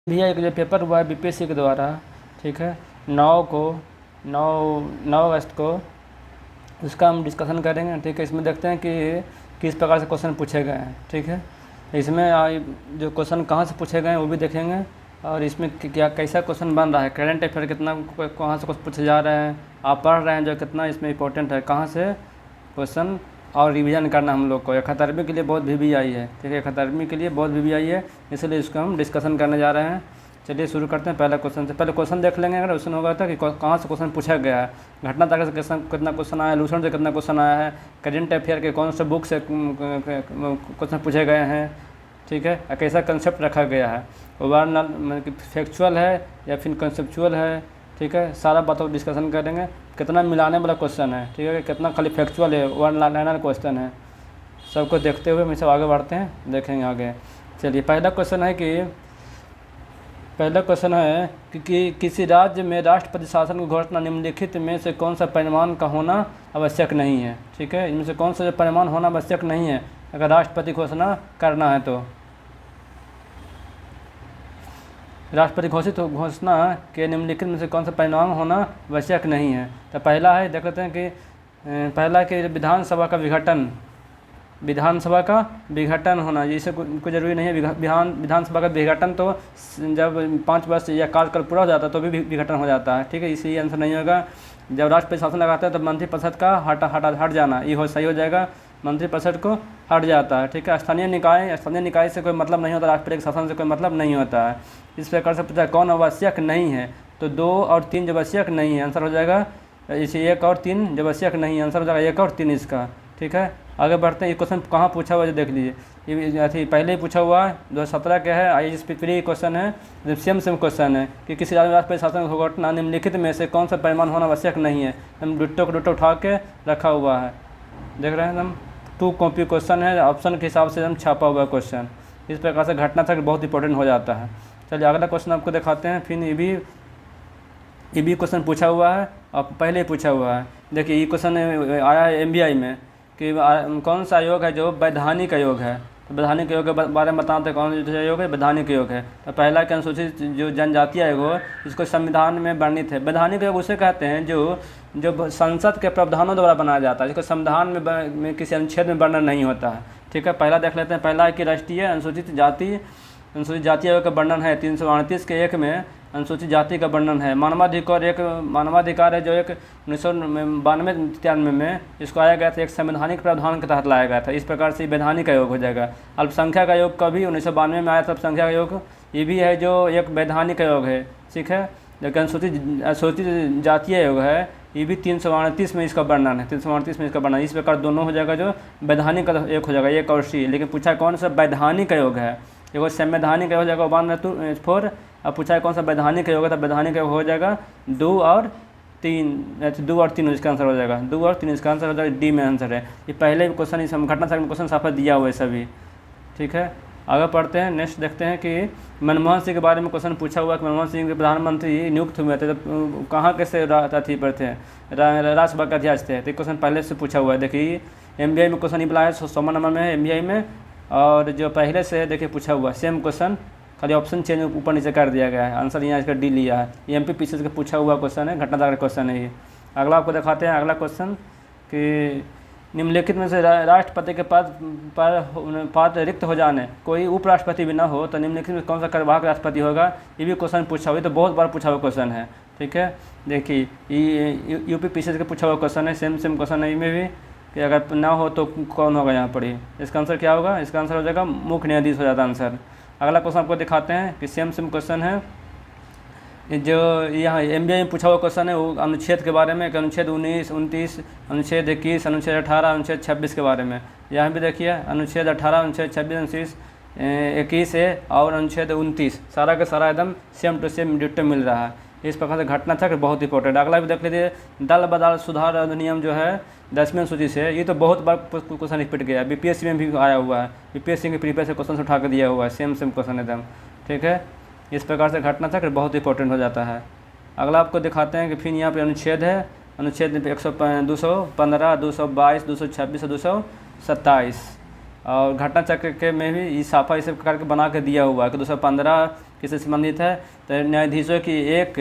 भैया एक जो पेपर हुआ है बीपीएससी के द्वारा, ठीक है, 9 अगस्त को उसका हम डिस्कशन करेंगे। ठीक है, इसमें देखते हैं कि किस प्रकार से क्वेश्चन पूछे गए हैं। ठीक है, इसमें जो क्वेश्चन कहाँ से पूछे गए हैं वो भी देखेंगे, और इसमें क्या कैसा क्वेश्चन बन रहा है, करंट अफेयर कितना कहाँ से कुछ पूछे जा रहे हैं, आप पढ़ रहे हैं जो कितना इसमें इंपॉर्टेंट है, कहाँ से क्वेश्चन, और रिवीजन करना हम लोग को। 71वीं के लिए बहुत वीवी आई है। ठीक है, 71वीं के लिए बहुत वीवी आई है, इसलिए इसको हम डिस्कशन करने जा रहे हैं। चलिए शुरू करते हैं पहला क्वेश्चन से। पहले क्वेश्चन देख लेंगे। अगर क्वेश्चन होगा था कि कहाँ से क्वेश्चन पूछा गया है, घटना तक से कितना क्वेश्चन आया है, लूसन से कितना क्वेश्चन आया है, करेंट अफेयर के कौन से बुक से क्वेश्चन पूछे गए हैं। ठीक है, कैसा कंसेप्ट रखा गया है, ओवरऑल मतलब कि फैक्चुअल है या फिर कंसेप्चुअल है। ठीक है, सारा बातों को डिस्कशन करेंगे। कितना मिलाने वाला क्वेश्चन है, ठीक है, कितना खाली फैक्चुअल है, वन लाइनर क्वेश्चन है। सबको देखते हुए हम सब आगे बढ़ते हैं, देखेंगे आगे। चलिए पहला क्वेश्चन है कि किसी राज्य में राष्ट्रपति शासन की घोषणा निम्नलिखित में से कौन सा परिमाण का होना आवश्यक नहीं है। ठीक है, इनमें से कौन सा परिमाण होना आवश्यक नहीं है अगर राष्ट्रपति घोषणा करना है तो। राष्ट्रपति घोषणा के निम्नलिखित में से कौन सा परिणाम होना आवश्यक नहीं है। तो पहला है, देख लेते हैं कि पहला कि विधानसभा विघटन होना, जिसे कोई जरूरी नहीं है। विधानसभा का विघटन तो जब 5 वर्ष या कार्यकाल पूरा हो जाता है तो भी विघटन हो जाता है। ठीक है, इसलिए आंसर नहीं होगा। जब राष्ट्रपति शासन लगाता है तो मंत्रिपरिषद का हट जाना, ये सही हो जाएगा, मंत्रिपरिषद को हट जाता है। ठीक है, स्थानीय निकाय से कोई मतलब नहीं होता, राष्ट्रपति के शासन से कोई मतलब नहीं होता है। इस प्रकार से पूछा कौन आवश्यक नहीं है, तो 2 और 3 जब आवश्यक नहीं है, आंसर हो जाएगा इसे 1 और 3 जब आवश्यक नहीं है, आंसर हो जाएगा 1 और 3 इसका। ठीक है, आगे बढ़ते हैं। ये क्वेश्चन कहाँ पूछा हुआ है देख लीजिए, ये पहले ही पूछा हुआ है, 2017 का है, IAS प्री क्वेश्चन है, सेम क्वेश्चन है कि किसी राष्ट्रपति शासन की घोषणा निम्नलिखित में से कौन सा परिमाण होना आवश्यक नहीं है। हम डिट्टो उठा के रखा हुआ है, देख रहे हैं हम, 2 कॉपी क्वेश्चन है, ऑप्शन के हिसाब से हम छापा हुआ क्वेश्चन। इस प्रकार से घटना तक बहुत इंपॉर्टेंट हो जाता है। चलिए अगला क्वेश्चन आपको दिखाते हैं। फिर ये भी क्वेश्चन पूछा हुआ है, अब पहले ही पूछा हुआ है। देखिए ये क्वेश्चन आया है MBI में कि कौन सा योग है जो वैधानिक योग है। तो वैधानिक योग के बारे में बताते हैं, कौन सा योग है, वैधानिक योग है। तो पहला कि अनुसूचित जो जनजातीय आयोग हो, इसको संविधान में वर्णित है। वैधानिक योग उसे कहते हैं जो संसद के प्रावधानों द्वारा बनाया जाता है, जिसको संविधान में किसी अनुच्छेद में वर्णन नहीं होता है। ठीक है, पहला देख लेते हैं। पहला है कि राष्ट्रीय अनुसूचित जाति आयोग का वर्णन है 338 के 1 में अनुसूचित जाति का वर्णन है। मानवाधिकार है जो एक 1992-93 में इसको आया गया था, एक संवैधानिक प्रावधान के तहत लाया गया था। इस प्रकार से वैधानिक आयोग हो जाएगा। अल्पसंख्यक आयोग का भी 1992 में आया था अल्पसंख्यक आयोग, ये भी है जो एक वैधानिक आयोग है। ठीक है, लेकिन अनुसूचित जातीय आयोग है, ये भी 338 में इसका वर्णन है, 338 में इसका वर्णन। इस प्रकार दोनों हो जाएगा, जो वैधानिक एक हो जाएगा 1 और C। लेकिन पूछा कौन सा वैधानिक आयोग है, एक संवैधानिक आयोग हो जाएगा 1 अब पूछा है कौन सा वैधानिक आयोग है, तो वैधानिक आयोग हो जाएगा 2 और 3 इसका आंसर हो जाएगा, 2 और 3 इसका आंसर हो जाएगा, D में आंसर है। ये पहले भी क्वेश्चन इस घटना से क्वेश्चन साफा दिया हुआ है सभी। ठीक है, आगे पढ़ते हैं। नेक्स्ट देखते हैं कि मनमोहन सिंह के बारे में क्वेश्चन पूछा हुआ कि मनमोहन सिंह प्रधानमंत्री नियुक्त हुए थे, तो कहाँ के से अथी पर थे, राज्यसभा के अध्यक्ष थे। तो क्वेश्चन पहले से पूछा हुआ है। देखिए MBI में क्वेश्चन निकला है, 100 नंबर में है MBI में, और जो पहले से है देखिए पूछा हुआ सेम क्वेश्चन, खाली ऑप्शन चेंज ऊपर नीचे कर दिया गया है। आंसर यहाँ इसका D लिया है। ये MPPC का पूछा हुआ क्वेश्चन है, घटना का क्वेश्चन है ये। अगला आपको दिखाते हैं। अगला क्वेश्चन कि निम्नलिखित में से राष्ट्रपति के पद रिक्त हो जाने, कोई उपराष्ट्रपति भी ना हो, तो निम्नलिखित में कौन सा कार्यवाहक राष्ट्रपति होगा। ये भी क्वेश्चन पूछा हुआ है, तो बहुत बार पूछा हुआ क्वेश्चन है। ठीक है, देखिए ये UPPC का पूछा हुआ क्वेश्चन है, सेम क्वेश्चन है इसमें भी, कि अगर ना हो तो कौन होगा यहाँ पर ही। इसका आंसर क्या होगा, इसका आंसर हो जाएगा मुख्य न्यायाधीश हो जाता आंसर। अगला क्वेश्चन आपको दिखाते हैं कि सेम क्वेश्चन है, जो यहाँ MBI में पूछा हुआ क्वेश्चन है, वो अनुच्छेद के बारे में, अनुच्छेद 19, 29, अनुच्छेद 21, अनुच्छेद 18, अनुच्छेद 26 के बारे में। यहाँ भी देखिए अनुच्छेद 18, अनुच्छेद 26, अनुच्छेद 21A और अनुच्छेद 29, सारा का सारा एकदम सेम टू सेम डिट्टो मिल रहा है। इस प्रकार से घटना था कि बहुत इंपॉर्टेंट। अगला भी देख लीजिए, दल बदल सुधार अधिनियम जो है 10वीं सूची से, ये तो बहुत बार क्वेश्चन रिपीट गया, BPSC में भी आया हुआ है, BPSC के प्रीवियस से क्वेश्चन उठा कर दिया हुआ है, सेम क्वेश्चन एकदम। ठीक है, इस प्रकार से घटना था कि बहुत इंपॉर्टेंट हो जाता है। अगला आपको दिखाते हैं कि फिर यहाँ पे अनुच्छेद है, अनुच्छेद 215, 222, 226 और 227, और घटना चक्र के में भी इस साफा इस प्रकार के बना के दिया हुआ है कि 215 किससे संबंधित है, तो न्यायाधीशों की एक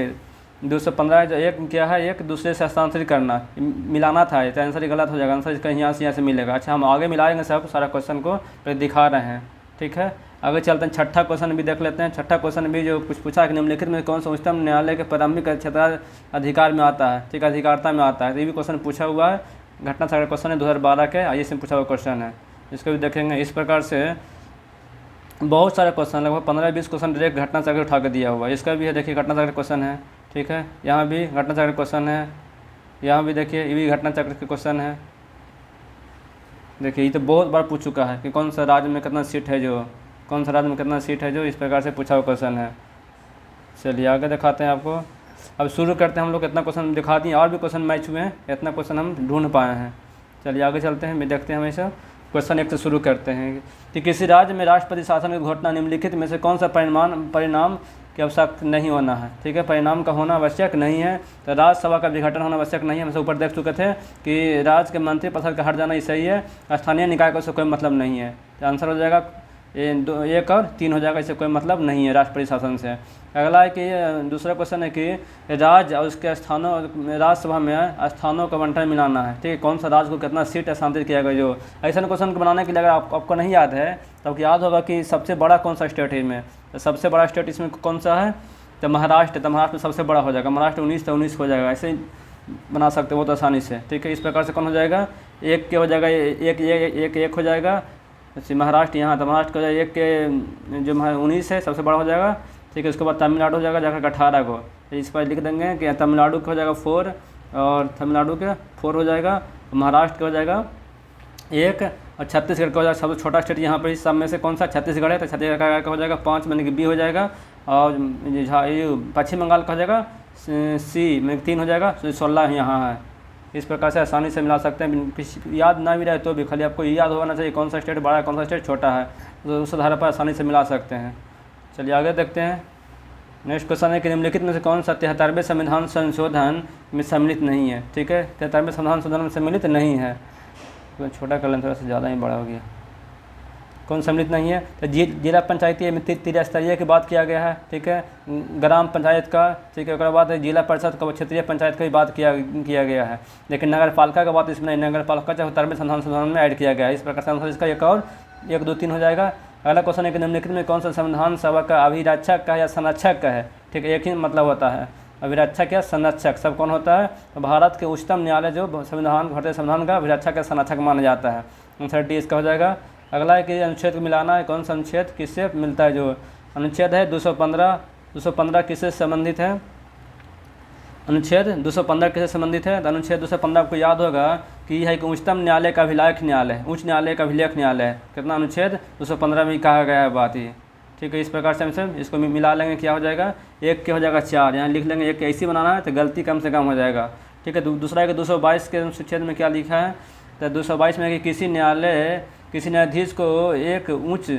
215 जो एक क्या है, एक दूसरे से हस्तांतरित करना, मिलाना था, तो आंसर गलत हो जाएगा, आंसर इसका यहाँ से मिलेगा। अच्छा, हम आगे मिलाएंगे सब सारा क्वेश्चन को पर दिखा रहे हैं, ठीक है। आगे चलते हैं, छठा क्वेश्चन भी देख लेते हैं। छठा क्वेश्चन भी जो कुछ पूछा कि निम्नलिखित में कौन सा उच्चतम न्यायालय के प्रारंभिक क्षेत्राधिकार में आता है, ठीक है, अधिकारता में आता है। तो ये भी क्वेश्चन पूछा हुआ है, घटना सागर क्वेश्चन है 2012 के आईएएस में पूछा हुआ क्वेश्चन है, इसको भी देखेंगे। इस प्रकार से बहुत सारे क्वेश्चन, लगभग 15-20 क्वेश्चन डायरेक्ट घटना सागर उठा के दिया हुआ है। इसका भी है, देखिए घटना सागर क्वेश्चन है, ठीक है, यहाँ भी घटना चक्र क्वेश्चन है, यहाँ भी देखिए ये भी घटना चक्र के क्वेश्चन है। देखिए ये तो बहुत बार पूछ चुका है कि कौन सा राज्य में कितना सीट है, जो कौन सा राज्य में कितना सीट है, जो इस प्रकार से पूछा हुआ क्वेश्चन है। चलिए आगे दिखाते हैं आपको। अब शुरू करते हैं, हम लोग इतना क्वेश्चन दिखा दिए, और भी क्वेश्चन मैच हुए हैं, इतना क्वेश्चन हम ढूंढ पाए हैं। चलिए आगे चलते हैं, देखते हैं हमेशा क्वेश्चन एक से शुरू करते हैं कि किसी राज्य में राष्ट्रपति शासन की घोषणा निम्नलिखित में से कौन सा परिणाम की आवश्यक नहीं होना है, ठीक है, परिणाम का होना आवश्यक नहीं है। तो राज्यसभा का विघटन होना आवश्यक नहीं है। हम ऊपर देख चुके थे कि राज्य के मंत्री परिषद का हट जाना ही सही है, स्थानीय निकाय को इससे कोई मतलब नहीं है। तो आंसर हो जाएगा 1 और 3 हो जाएगा, इससे कोई मतलब नहीं है राष्ट्रपति शासन से। अगला है कि दूसरा क्वेश्चन है कि राज्य और उसके स्थानों, राज्यसभा में स्थानों का बंटन मिलाना है, ठीक है, कौन सा राज्य को कितना सीट स्थानांतरित किया गया। जो ऐसा क्वेश्चन को बनाने के लिए अगर आपको नहीं याद है तो याद होगा कि सबसे बड़ा कौन सा स्टेट है इसमें, तो सबसे बड़ा स्टेट इसमें कौन सा है, तो महाराष्ट्र। तो महाराष्ट्र में सबसे बड़ा हो जाएगा, महाराष्ट्र 19 तो 19 हो जाएगा, ऐसे ही बना सकते हो बहुत आसानी से, ठीक है। इस प्रकार से कौन हो जाएगा, एक के हो जाएगा, एक हो जाएगा, महाराष्ट्र यहाँ, तो महाराष्ट्र का एक के जो 19 है सबसे बड़ा हो जाएगा, ठीक है। उसके बाद तमिलनाडु हो जाएगा जाकर 18 को, तो इस पर लिख देंगे कि तमिलनाडु का हो जाएगा 4 और तमिलनाडु के 4 हो जाएगा, महाराष्ट्र का हो जाएगा 1 और छत्तीसगढ़ का हो जाएगा सबसे छोटा स्टेट यहाँ पर इस सब में से कौन सा, छत्तीसगढ़ है, तो छत्तीसगढ़ का हो जाएगा 5 यानी कि बी हो जाएगा, और पश्चिम बंगाल का हो जाएगा सी में 3 हो जाएगा, 16 यहाँ है। इस प्रकार से आसानी से मिला सकते हैं, याद ना भी रहे तो भी खाली आपको याद होना चाहिए कौन सा स्टेट बड़ा है कौन सा स्टेट छोटा है, तो उस आधार पर आसानी से मिला सकते हैं। चलिए आगे देखते हैं। नेक्स्ट क्वेश्चन है कि निम्नलिखित में से कौन सा 73वें संविधान संशोधन में सम्मिलित नहीं है, ठीक है, 73वें संविधान संशोधन में सम्मिलित नहीं है। तो छोटा कर लें, थोड़ा सा ज़्यादा ही बड़ा हो गया। कौन सम्मिलित नहीं है, तो जिला पंचायती में त्रिस्तरीय की बात किया गया है, ठीक है, ग्राम पंचायत का, ठीक है, उसके बाद जिला परिषद का, क्षेत्रीय पंचायत का भी बात किया गया है, लेकिन नगर पालिका का बात इसमें नहीं, नगर पालिका 74वें संविधान संशोधन में ऐड किया गया है। इस प्रकार से आंसर इसका 1 और 1, 2, 3 हो जाएगा। अगला क्वेश्चन है कि निम्नलिखित में कौन सा संविधान सभा का अभिरक्षक का या संरक्षक का है, ठीक है, एक ही मतलब होता है, अभिरक्षक या संरक्षक सब कौन होता है, तो भारत के उच्चतम न्यायालय जो भारतीय संविधान का अभिरक्षक या संरक्षक माना जाता है। आंसर डी इसका हो जाएगा। अगला है कि अनुच्छेद को मिलाना है, कौन सा अनुच्छेद किससे मिलता है, जो अनुच्छेद है 215 किससे संबंधित है, अनुच्छेद 215 किससे संबंधित है, तो अनुच्छेद 215 आपको याद होगा कि यह है कि उच्चतम न्यायालय का अभिलेख न्यायालय, उच्च न्यायालय का अभिलेख न्यायालय, कितना अनुच्छेद 215 में कहा गया है बात ही, ठीक है। इस प्रकार से हम इसको मिला लेंगे, क्या हो जाएगा, 1 के हो जाएगा 4, यहाँ लिख लेंगे 1 के ऐसी बनाना है तो गलती कम से कम हो जाएगा, ठीक है। दूसरा है कि 222 के अनुच्छेद में क्या लिखा है, तो 222 में कि किसी न्यायाधीश को एक उच्च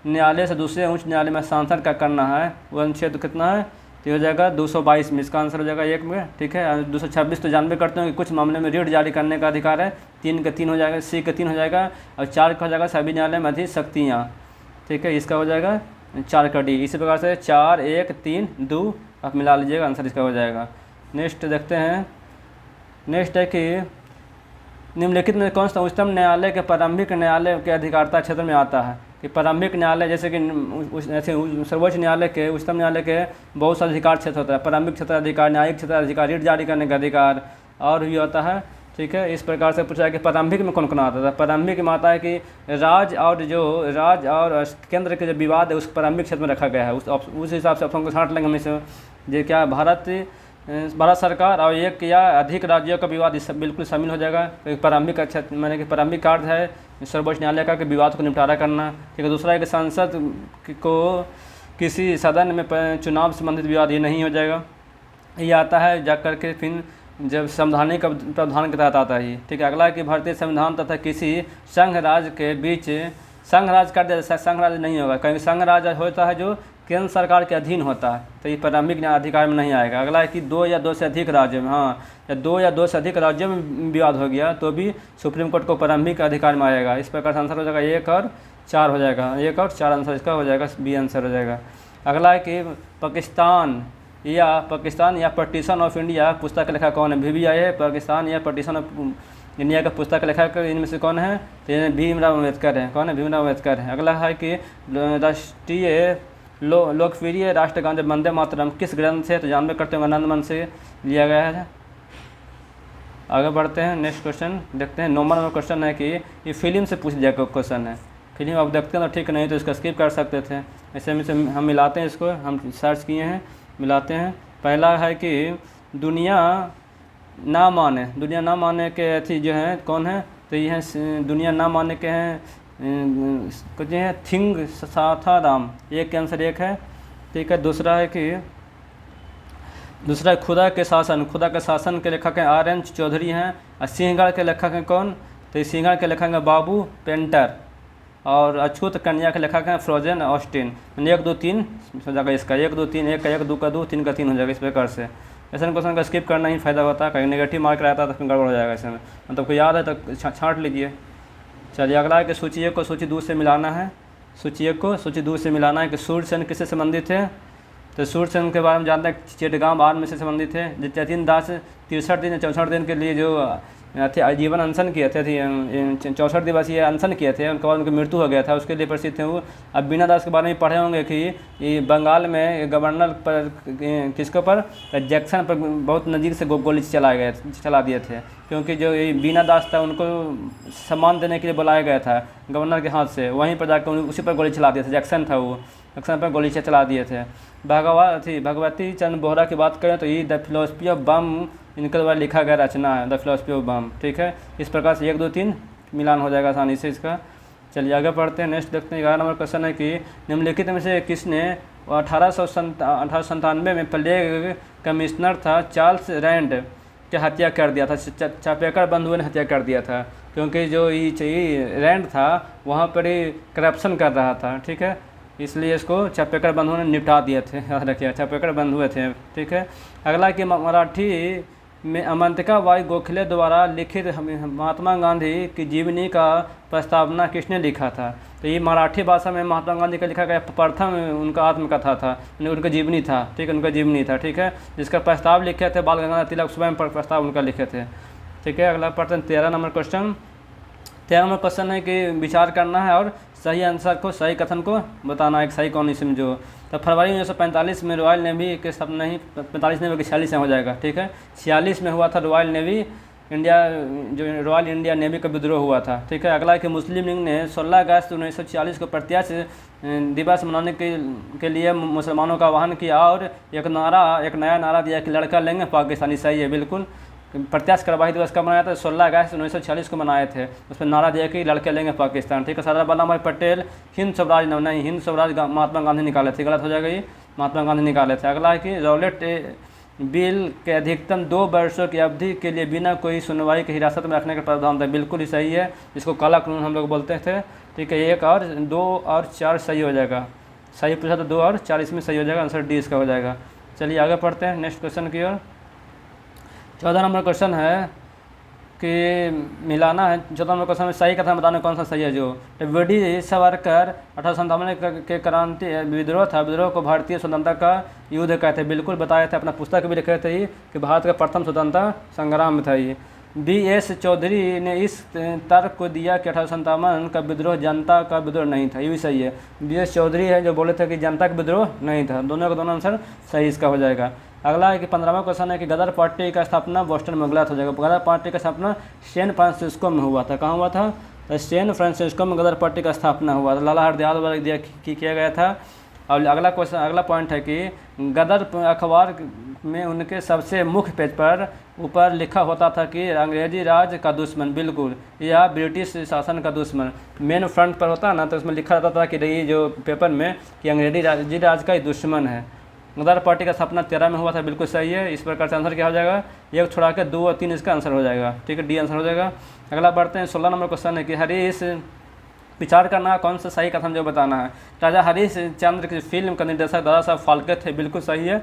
न्यायालय से दूसरे उच्च न्यायालय में स्थानांतरण करना है, वो अनुच्छेद कितना है, तो हो जाएगा 222 में, इसका आंसर हो जाएगा 1 में, ठीक है। 226 तो जानबे करते हैं कि कुछ मामले में रीट जारी करने का अधिकार है, 3 के 3 हो जाएगा, सी के 3 हो जाएगा, और 4 का हो जाएगा सभी न्यायालय में अधिक शक्तियाँ, ठीक है, इसका हो जाएगा 4 का डी। इसी प्रकार से 4, 1, 3, 2 आप मिला लीजिएगा, आंसर इसका हो जाएगा। नेक्स्ट देखते हैं। नेक्स्ट है कि निम्नलिखित में कौन सा उच्चतम न्यायालय के प्रारंभिक न्यायालय के अधिकारता क्षेत्र में आता है, कि प्रारंभिक न्यायालय जैसे कि सर्वोच्च न्यायालय के, उच्चतम न्यायालय के बहुत सारे अधिकार क्षेत्र होता है, प्रारंभिक क्षेत्र अधिकार, न्यायिक क्षेत्र अधिकार, रीट जारी करने का अधिकार और भी होता है, ठीक है। इस प्रकार से पूछा है कि प्रारंभिक में कौन कौन आता था। प्रारंभिक में आता है कि राज्य और केंद्र के जो विवाद है उस प्रारंभिक क्षेत्र में रखा गया है, उस हिसाब से ऑप्शन को छांट लेंगे हमेशा, जो क्या भारत सरकार और एक या अधिक राज्यों का विवाद इस बिल्कुल शामिल हो जाएगा। प्रारंभिक क्षेत्र माने कि प्रारंभिक कार्य है सर्वोच्च न्यायालय का कि विवाद को निपटारा करना, ठीक है। दूसरा है कि संसद को किसी सदन में चुनाव संबंधित विवाद ये नहीं हो जाएगा, ये आता है जा करके फिर जब संवैधानिक प्रावधान के तहत आता है, ठीक है। अगला है कि भारतीय संविधान तथा किसी संघ राज्य के बीच, संघ राज्य कर दिया, संघ राज्य नहीं होगा, क्योंकि संघ राज्य होता है जो केंद्र सरकार के अधीन होता है, तो ये प्रारंभिक न्याय अधिकार में नहीं आएगा। अगला है कि 2 या 2 से अधिक राज्यों में, हाँ, या 2 या 2 से अधिक राज्यों में विवाद हो गया तो भी सुप्रीम कोर्ट को प्रारंभिक अधिकार में आएगा। इस प्रकार से आंसर हो जाएगा 1 और 4 हो जाएगा, 1 और 4 आंसर इसका हो जाएगा, बी आंसर हो जाएगा। अगला है कि पाकिस्तान या पार्टीशन ऑफ इंडिया पुस्तक का लेखक कौन है? VVI है। पाकिस्तान या पार्टीशन ऑफ इंडिया का पुस्तक का लेखक इनमें से कौन है? तो ये भीमराव अम्बेडकर है। कौन है? भीमराव अम्बेडकर है। अगला है कि राष्ट्रीय लोकप्रिय राष्ट्रगान वंदे मातरम किस ग्रंथ से? तो जानबे करते होंगे, आनंद मन से लिया गया है। आगे बढ़ते हैं, नेक्स्ट क्वेश्चन देखते हैं। 9 नंबर क्वेश्चन है कि ये फिल्म से पूछ दिया क्वेश्चन है। फिल्म आप देखते हैं तो ठीक, नहीं तो इसका स्किप कर सकते थे। ऐसे में से हम मिलाते हैं, इसको हम सर्च किए हैं, मिलाते हैं। पहला है कि दुनिया ना माने के अथी जो हैं कौन है? तो ये हैं दुनिया ना माने के हैं कुछ हैं थिंग साथाराम, एक के आंसर एक है। ठीक है। दूसरा है खुदा के शासन के लेखक हैं RN चौधरी हैं। और सिंहगढ़ के लेखक हैं कौन? तो सिंहगढ़ के लेखक हैं बाबू पेंटर। और अछूत कन्या के लेखक हैं फ्रोजन ऑस्टिन। 1 2 3 हो जाएगा इसका, 1 2 3, 1 का 1, 2 का 2, 3 का 3 हो जाएगा इस प्रकार से। ऐसे क्वेश्चन का स्किप करना ही फायदा होता है, कहीं नेगेटिव मार्क रहता है तो फिर गड़बड़ हो जाएगा। इसमें मतलब को याद है तो छाँट लीजिए। चलिए अगला है कि सूची 1 को सूची 2 से मिलाना है। सूची 1 को सूची 2 से मिलाना है कि सूर्यसेन किससे संबंधित है? तो सूर्यसेन के बारे में जानते हैं चिटगांव आर्म में से संबंधित है। जतिन दास 63 दिन या 64 दिन के लिए जो आजीवन अनशन किए थे, 64 दिवसीय अनशन किए थे, उनके बाद उनकी मृत्यु हो गया था, उसके लिए प्रसिद्ध थे वो। अब बीना दास के बारे में पढ़े होंगे कि ये बंगाल में गवर्नर पर किसके पर जैक्सन पर बहुत नज़दीक से गोली चला दिए थे, क्योंकि जो ये बीना दास था उनको सम्मान देने के लिए बुलाया गया था गवर्नर के हाथ से, वहीं पर जाकर उसी पर गोली चला दिए थे। जैक्सन था वो, जैक्सन पर गोली चला दिए थे। भगवती चंद्र बोहरा की बात करें तो ये द फिलोसफी ऑफ बम इनके द्वारा लिखा गया रचना है, द फिलोसफी ऑफ बम। ठीक है। इस प्रकार से 1 2 3 मिलान हो जाएगा आसानी से इसका। चलिए आगे पढ़ते हैं, नेक्स्ट देखते हैं। 11 नंबर क्वेश्चन है कि निम्नलिखित में से किसने 1897 में प्लेग कमिश्नर था चार्ल्स रैंड की हत्या कर दिया था? चापेकर बंधुओं ने हत्या कर दिया था, क्योंकि जो ये रैंड था वहाँ पर ही करप्शन कर रहा था। ठीक है। इसलिए इसको चापेकर बंधुओं ने निपटा दिए थे, याद रखिए, चापेकर बंधु थे। ठीक है। अगला कि मराठी में अवंतिका बाई गोखले द्वारा लिखित महात्मा गांधी की जीवनी का प्रस्तावना किसने लिखा था? तो ये मराठी भाषा में महात्मा गांधी का लिखा गया प्रथम उनका आत्मकथा था, उनका जीवनी था। ठीक है, उनका जीवनी था। ठीक है। जिसका प्रस्ताव लिखे थे बाल गंगाधर तिलक, स्वयं प्रस्ताव उनका लिखे थे। ठीक है। अगला पढ़ते हैं 13 नंबर क्वेश्चन। 13 नंबर क्वेश्चन है कि विचार करना है और सही आंसर को, सही कथन को बताना है, सही कौन इसमें जो। तो फरवरी 1945 में रॉयल नेवी के स्थापना ही 45 नहीं बल्कि 46 में हो जाएगा। ठीक है। 46 में हुआ था रॉयल नेवी इंडिया, जो रॉयल इंडिया नेवी का विद्रोह हुआ था। ठीक है। अगला कि मुस्लिम लीग ने 16 अगस्त 1946 को प्रत्यक्ष दिवस मनाने के लिए मुसलमानों का आह्वान किया और एक नया नारा दिया कि लड़का लेंगे पाकिस्तानी। सही है, बिल्कुल। प्रत्याश कार्यवाही दिवस कब मनाया था? 16 अगस्त 1946 को मनाए थे। उस पर नारा दिया कि लड़के लेंगे पाकिस्तान। ठीक है। सरदार वल्लभ भाई पटेल हिंद स्वराज नहीं, हिंद स्वराज महात्मा गांधी निकाले थे, गलत हो जाएगा ये, महात्मा गांधी निकाले थे। अगला है कि रॉलेट बिल के अधिकतम 2 वर्षों की अवधि के लिए बिना कोई सुनवाई के हिरासत में रखने का प्रावधान था। बिल्कुल ही सही है, इसको काला कानून हम लोग बोलते थे। ठीक है। 1 और 2 और 4 सही हो जाएगा। सही पूछा तो 2 और 4 इसमें सही हो जाएगा, आंसर डी इसका हो जाएगा। चलिए आगे पढ़ते हैं नेक्स्ट क्वेश्चन की ओर। 14 नंबर क्वेश्चन है कि मिलाना है। 14 नंबर क्वेश्चन में सही कथन बताना कौन सा सही है जो। तो वीडी सावरकर 1857 के क्रांति विद्रोह था, विद्रोह को भारतीय स्वतंत्रता का युद्ध कहते हैं। बिल्कुल बताए थे, अपना पुस्तक भी लिखे थे कि भारत का प्रथम स्वतंत्रता संग्राम था ये। BS चौधरी ने इस तर्क को दिया कि 1857 का विद्रोह जनता का विद्रोह नहीं था। ये भी सही है। BS चौधरी है जो बोले थे कि जनता का विद्रोह नहीं था। दोनों का दोनों आंसर सही इसका हो जाएगा। अगला है कि 15वां क्वेश्चन है कि गदर पार्टी का स्थापना बोस्टन में गलत हो जाएगा। गदर पार्टी का स्थापना सैन फ्रांसिस्को में हुआ था। कहाँ हुआ था? तो सैन फ्रांसिस्को में गदर पार्टी का स्थापना हुआ था। लाला हरदयाल द्वारा किया गया था। और अगला क्वेश्चन, अगला पॉइंट है कि गदर अखबार में उनके सबसे मुख्य पेज पर ऊपर लिखा होता था कि अंग्रेजी राज का दुश्मन, बिल्कुल, या ब्रिटिश शासन का दुश्मन। मेन फ्रंट पर होता ना तो उसमें लिखा रहता था कि ये जो पेपर में कि अंग्रेजी राज का ही दुश्मन है। गदर पार्टी का स्थापना 13 में हुआ था। बिल्कुल सही है। इस प्रकार से आंसर क्या हो जाएगा? 1 छोड़ा के 2 और 3 इसका आंसर हो जाएगा। ठीक है, डी आंसर हो जाएगा। अगला बढ़ते हैं 16 नंबर क्वेश्चन है कि हरीश विचार करना कौन सा सही कथन जो बताना है। राजा हरीश चंद्र की फिल्म का निर्देशक दादा साहब फाल्के थे। बिल्कुल सही है,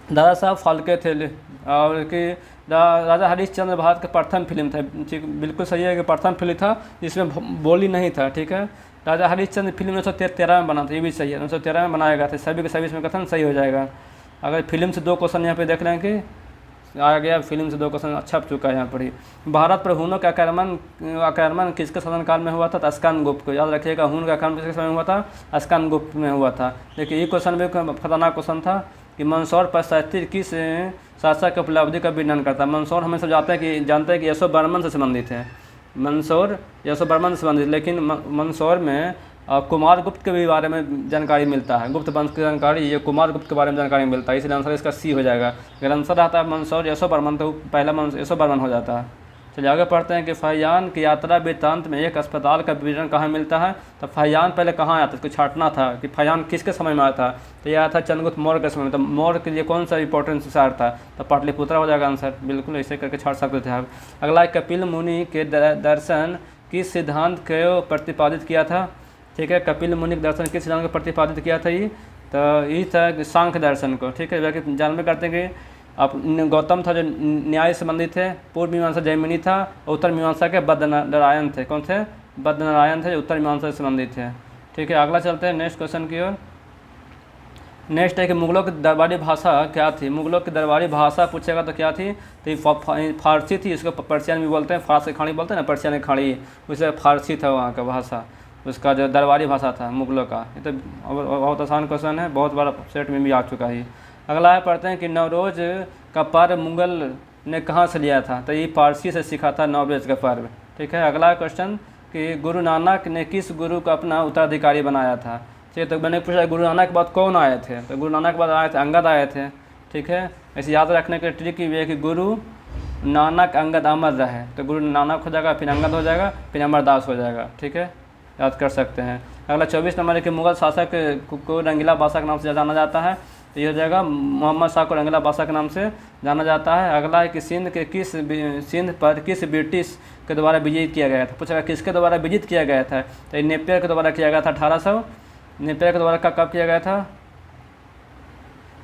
दादा साहब फाल्के थे। और कि राजा हरीश चंद्र भारत का प्रथम फिल्म था। ठीक, बिल्कुल सही है कि प्रथम फिल्म था जिसमें बोली नहीं था। ठीक है। राजा हरिश्चंद्र फिल्म 1913 में बना था, ये भी सही है, 1913 में बनाया गया था। सभी के सभी इसमें कथन सही हो जाएगा। अगर फिल्म से 2 क्वेश्चन यहाँ पे देख लें कि आ गया, फिल्म से 2 क्वेश्चन छप चुका है यहाँ पर ही। भारत पर हुनों का आक्रमण किसके शासनकाल में हुआ था? तो स्कंद गुप्त को याद रखिएगा। हुन का आक्रमण किसके समय में हुआ था? स्कंद गुप्त में हुआ था। देखिए ये क्वेश्चन भी खतरनाक क्वेश्चन था कि मंदसौर पर साहित्य किस शासक की उपलब्धि का वर्णन करता है? मंदसौर हमें सब जानते हैं कि यशोवर्मन से संबंधित है। मंदसौर यशोवर्मन से संबंधित, लेकिन मंदसौर में कुमार गुप्त के भी बारे में जानकारी मिलता है। गुप्त वंश की जानकारी, ये कुमार गुप्त के बारे में जानकारी मिलता है, इसलिए आंसर इसका सी हो जाएगा। अगर आंसर आता है मंदसौर यशोवर्मन तो पहला यशोवर्मन हो जाता है। चलिए आगे पढ़ते हैं कि फहियान की यात्रा वृत्तांत में एक अस्पताल का विवरण कहाँ मिलता है? तो फहियान पहले कहाँ आया था, इसको छाटना था कि फहियान किसके समय में आया था। तो यह आया था चंद्रगुप्त मौर्य के समय में। तो मौर्य के लिए कौन सा इंपॉर्टेंट शहर था? तो पाटलिपुत्र हो जाएगा आंसर, बिल्कुल ऐसे करके छाट सकते थे आप। अगला, कपिल मुनि के दर्शन किस सिद्धांत को प्रतिपादित किया था? ठीक है, कपिल मुनि के दर्शन किस सिद्धांत को प्रतिपादित किया था? ये तो ये था सांख्य दर्शन को। ठीक है, बाकी जानबे करते हैं कि आप गौतम था जो न्याय से संबंधित थे, पूर्व मीमांसा जैमिनी था, उत्तर मीमांसा के बद्रनारायण थे। कौन थे? बद्रनारायण थे जो उत्तर मीमांसा से संबंधित थे। ठीक है, अगला चलते हैं नेक्स्ट क्वेश्चन की ओर। नेक्स्ट है कि मुगलों की दरबारी भाषा क्या थी? मुगलों की दरबारी भाषा पूछेगा तो क्या थी? तो ये फारसी थी, इसको पर्शियन भी बोलते हैं, फारसी खाड़ी बोलते हैं ना, पर्शियन खाड़ी, उसे फारसी था वहाँ का भाषा, उसका जो दरबारी भाषा था मुगलों का। ये तो बहुत आसान क्वेश्चन है, बहुत बार सेट में भी आ चुका है। अगला है, पढ़ते हैं कि नवरोज़ का पर्व मुगल ने कहाँ से लिया था? तो ये पारसी से सीखा था नवरोज़ का पर्व। ठीक है, अगला क्वेश्चन कि गुरु नानक ने किस गुरु को अपना उत्तराधिकारी बनाया था? ठीक है, तो मैंने पूछा गुरु नानक के बाद कौन आए थे? तो गुरु नानक के बाद आए थे अंगद आए थे। ठीक है, ऐसे याद रखने के ट्रिक ये है कि गुरु नानक अंगद अमर रहे, तो गुरु नानक हो जाएगा, फिर अंगद हो जाएगा, फिर अमरदास हो जाएगा। ठीक है, याद कर सकते हैं। अगला 24 नंबर है कि मुगल शासक को रंगीला बादशाह के नाम से जाना जाता है। तो ये हो जाएगा मोहम्मद शाह को रंगीला बादशाह के नाम से जाना जाता है। अगला है कि सिंध पर किस ब्रिटिश के द्वारा विजित किया गया था? पूछेगा किसके द्वारा विजित किया गया था? तो नेपियर के द्वारा किया गया था 1800। नेपियर के द्वारा कब किया गया था?